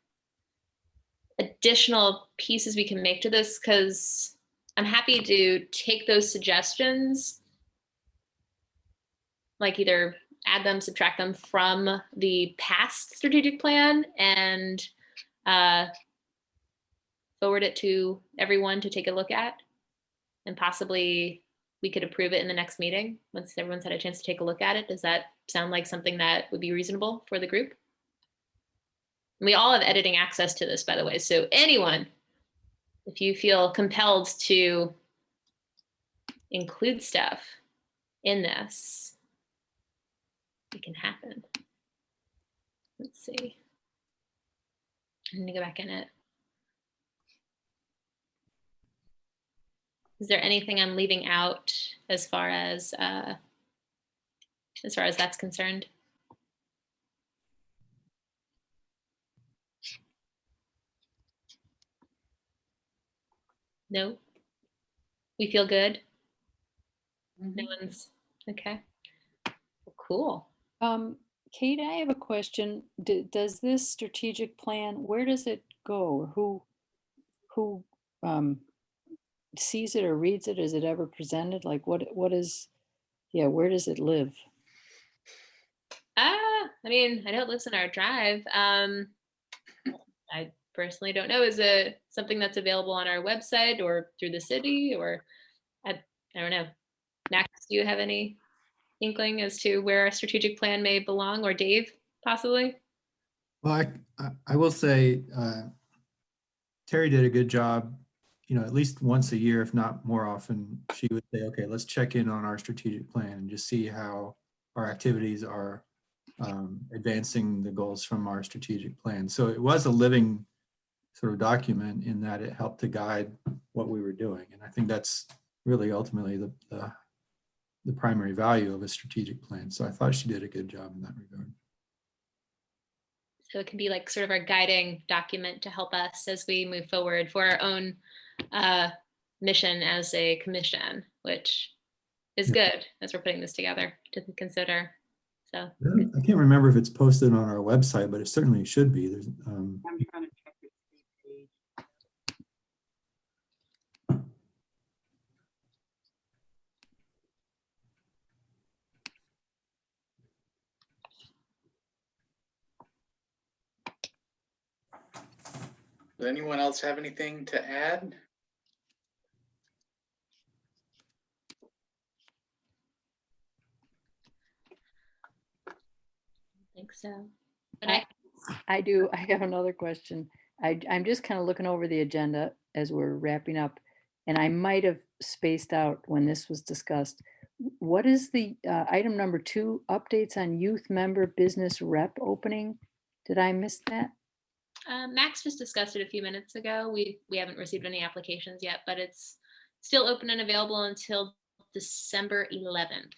additional pieces we can make to this? Because I'm happy to take those suggestions, like either add them, subtract them from the past strategic plan and forward it to everyone to take a look at. And possibly we could approve it in the next meeting once everyone's had a chance to take a look at it. Does that sound like something that would be reasonable for the group? We all have editing access to this, by the way. So anyone, if you feel compelled to include stuff in this, it can happen. Let's see. I'm gonna go back in it. Is there anything I'm leaving out as far as that's concerned? No? We feel good? No one's, okay. Cool. Kate, I have a question. Does this strategic plan, where does it go? Who sees it or reads it? Is it ever presented? Like what is, yeah, where does it live? I mean, I know it lives in our drive. I personally don't know. Is it something that's available on our website or through the city, or I don't know. Max, do you have any inkling as to where our strategic plan may belong, or Dave, possibly? Well, I will say Terry did a good job, at least once a year, if not more often. She would say, okay, let's check in on our strategic plan and just see how our activities are advancing the goals from our strategic plan. So it was a living sort of document in that it helped to guide what we were doing. And I think that's really ultimately the primary value of a strategic plan. So I thought she did a good job in that regard. So it can be like sort of our guiding document to help us as we move forward for our own mission as a commission, which is good as we're putting this together to consider. So I can't remember if it's posted on our website, but it certainly should be. There's I'm trying to check the page. Does anyone else have anything to add? I think so. But I do. I have another question. I'm just kind of looking over the agenda as we're wrapping up, and I might have spaced out when this was discussed. What is the item number 2, updates on youth member business rep opening? Did I miss that? Max just discussed it a few minutes ago. We haven't received any applications yet, but it's still open and available until December 11th.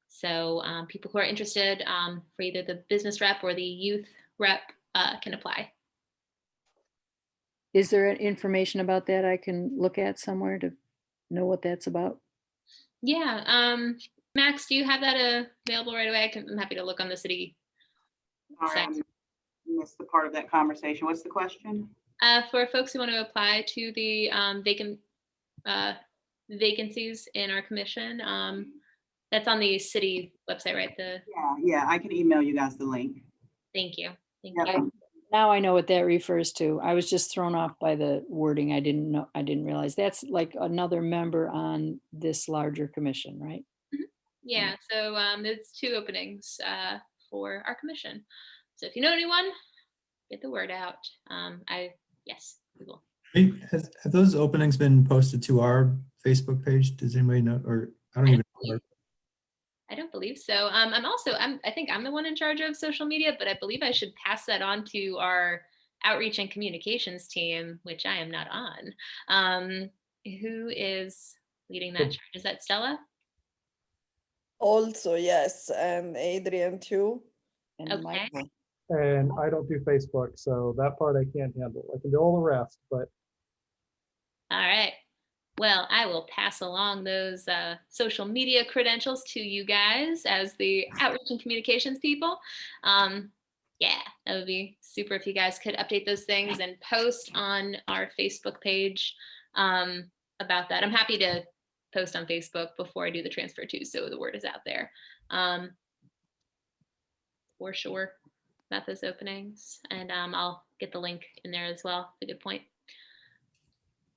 So people who are interested for either the business rep or the youth rep can apply. Is there information about that I can look at somewhere to know what that's about? Yeah. Max, do you have that available right away? I'm happy to look on the city Sorry, site. I missed the part of that conversation. What's the question? For folks who want to apply to the vacancies in our commission, that's on the city website, right? Yeah, I can email you guys the link. Thank you. Thank Yep. you. Now I know what that refers to. I was just thrown off by the wording. I didn't realize that's like another member on this larger commission, right? Yeah, so there's 2 openings for our commission. So if you know anyone, get the word out. Yes, we will. Hey, have those openings been posted to our Facebook page? Does anybody know? Or I don't even know. I don't believe so. I think I'm the one in charge of social media, but I believe I should pass that on to our outreach and communications team, which I am not on. Who is leading that charge? Is that Stella? Also, yes, and Adrian too. And Okay. Michael. And I don't do Facebook, so that part I can't handle. I can do all the rest, but All right. Well, I will pass along those social media credentials to you guys as the outreach and communications people. Yeah, that would be super if you guys could update those things and post on our Facebook page about that. I'm happy to post on Facebook before I do the transfer too, so the word is out there. For sure about those openings, and I'll get the link in there as well. It's a good point.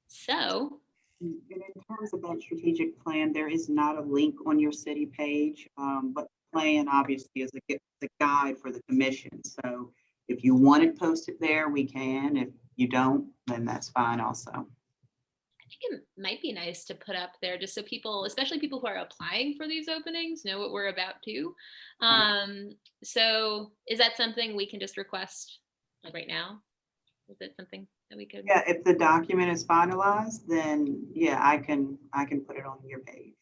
So. And in terms of that strategic plan, there is not a link on your city page, but the plan obviously is a guide for the commission. So if you want it posted there, we can. If you don't, then that's fine also. I think it might be nice to put up there just so people, especially people who are applying for these openings, know what we're about too. So is that something we can just request like right now? Is it something that we could? Yeah, if the document is finalized, then yeah, I can put it on your page.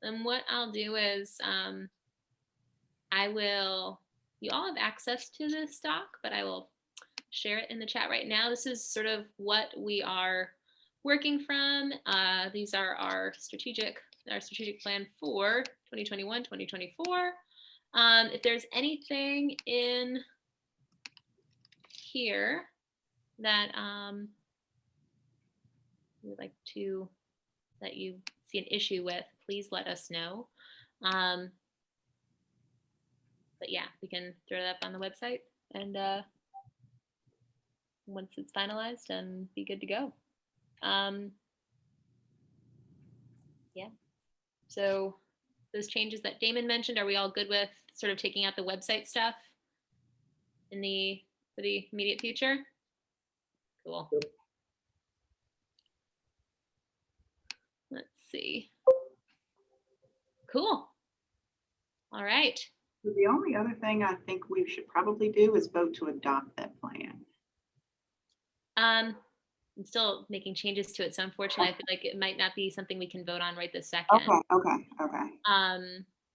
And what I'll do is you all have access to this doc, but I will share it in the chat right now. This is sort of what we are working from. These are our strategic plan for 2021, 2024. If there's anything in here that you'd like that you see an issue with, please let us know. But yeah, we can throw that up on the website and once it's finalized and be good to go. Yeah. So those changes that Damon mentioned, are we all good with sort of taking out the website stuff for the immediate future? Cool. Yep. Let's see. Cool. All right. The only other thing I think we should probably do is vote to adopt that plan. I'm still making changes to it, so unfortunately, I feel like it might not be something we can vote on right this second. Okay.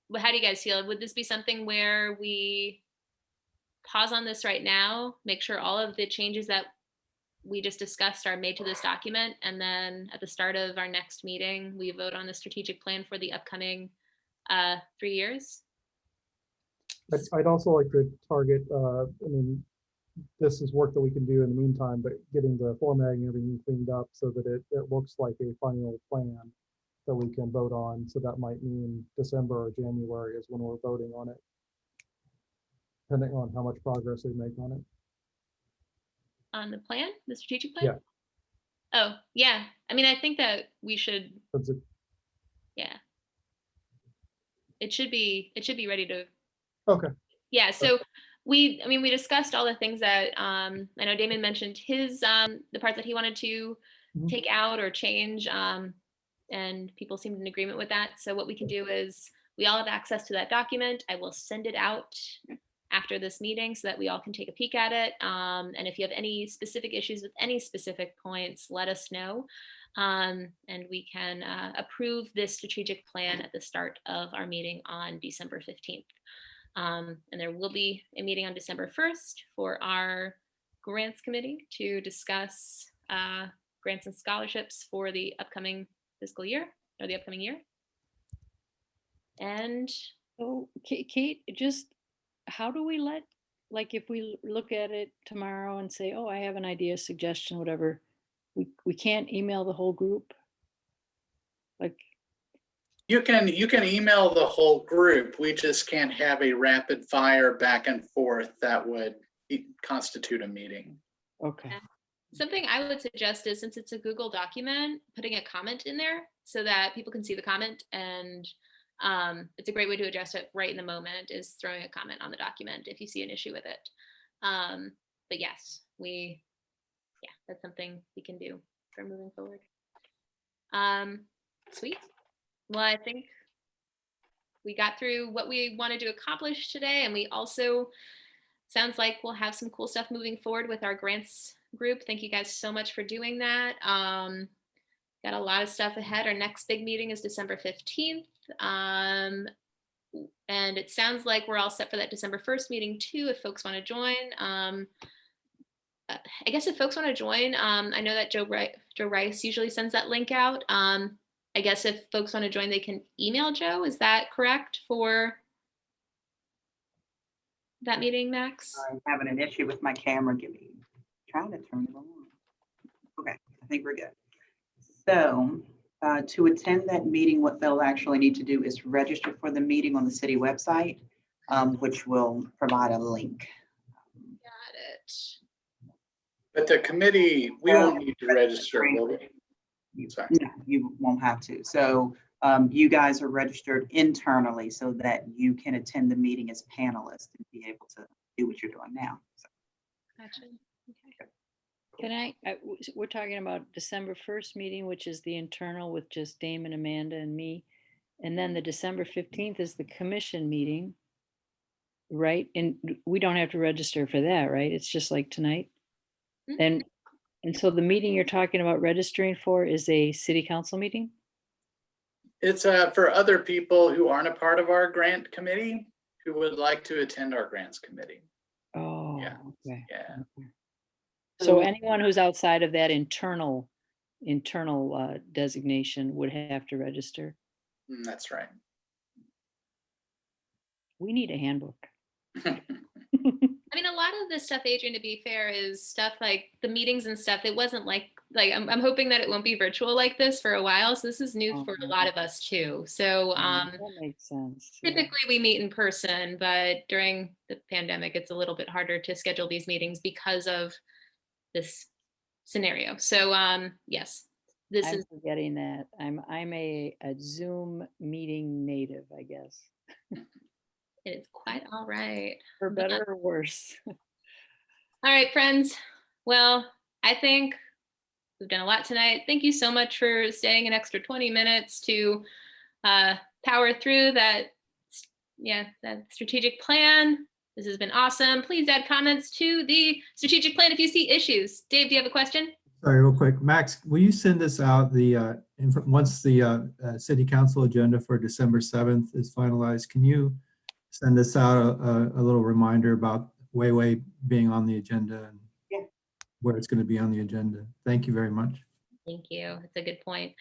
But how do you guys feel? Would this be something where we pause on this right now, make sure all of the changes that we just discussed are made to this document, and then at the start of our next meeting, we vote on the strategic plan for the upcoming 3 years? I'd also like to target, I mean, this is work that we can do in the meantime, but getting the formatting and everything cleaned up so that it looks like a final plan that we can vote on. So that might mean December or January is when we're voting on it, depending on how much progress we make on it. On the plan, the strategic plan? Yeah. Oh, yeah. I mean, I think that we should, yeah. It should be ready to. Okay. Yeah, so we discussed all the things that I know Damon mentioned the parts that he wanted to take out or change, and people seemed in agreement with that. So what we can do is we all have access to that document. I will send it out after this meeting so that we all can take a peek at it. And if you have any specific issues with any specific points, let us know. And we can approve this strategic plan at the start of our meeting on December 15th. And there will be a meeting on December 1st for our grants committee to discuss grants and scholarships for the upcoming fiscal year or the upcoming year. And Oh, Kate, just how do we like if we look at it tomorrow and say, oh, I have an idea, suggestion, whatever, we can't email the whole group? Like, You can email the whole group. We just can't have a rapid fire back and forth that would constitute a meeting. okay. something I would suggest is, since it's a Google document, putting a comment in there so that people can see the comment, and it's a great way to address it right in the moment, is throwing a comment on the document if you see an issue with it. But yes, that's something we can do for moving forward. Sweet. Well, I think we got through what we wanted to accomplish today, and we also sounds like we'll have some cool stuff moving forward with our grants group. Thank you guys so much for doing that. Got a lot of stuff ahead. Our next big meeting is December 15th. And it sounds like we're all set for that December 1st meeting too, if folks want to join. I guess if folks want to join, I know that Joe Rice usually sends that link out. I guess if folks want to join, they can email Joe. Is that correct for that meeting, Max? I'm having an issue with my camera. Trying to turn it on. Okay, I think we're good. So to attend that meeting, what they'll actually need to do is register for the meeting on the city website, which will provide a link. Got it. But the committee, we won't need to register, will we? Sorry. No, you won't have to. So you guys are registered internally so that you can attend the meeting as panelists and be able to do what you're doing now. So. Gotcha. Okay. Can we're talking about December 1st meeting, which is the internal with just Damon, Amanda, and me. And then the December 15th is the commission meeting, right? And we don't have to register for that, right? It's just like tonight. Mhm. And so the meeting you're talking about registering for is a city council meeting? It's for other people who aren't a part of our grant committee who would like to attend our grants committee. Oh, Yeah. okay. Yeah. So anyone who's outside of that internal designation would have to register. That's right. We need a handbook. I mean, a lot of this stuff, Adrian, to be fair, is stuff like the meetings and stuff. It wasn't like I'm hoping that it won't be virtual like this for a while. So this is new for a lot of us too. So That makes sense. typically we meet in person, but during the pandemic, it's a little bit harder to schedule these meetings because of this scenario. So yes, this I'm is forgetting that. I'm a Zoom meeting native, I guess. it's quite all right. For better or worse. All right, friends. Well, I think we've done a lot tonight. Thank you so much for staying an extra 20 minutes to power through that strategic plan. This has been awesome. Please add comments to the strategic plan if you see issues. Dave, do you have a question? Sorry, real quick. Max, will you send us out once the city council agenda for December 7th is finalized, can you send us out a little reminder about Wayway being on the agenda and where it's going to be on the agenda? Thank you very much. Thank you. That's a good point.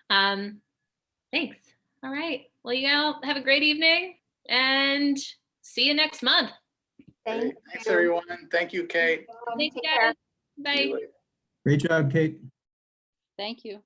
Thanks. All right. Well, you all have a great evening and see you next month. Thanks, everyone. Thank you, Kate. Thanks, Take guys. care. Bye. See you later. Great job, Kate. Thank you.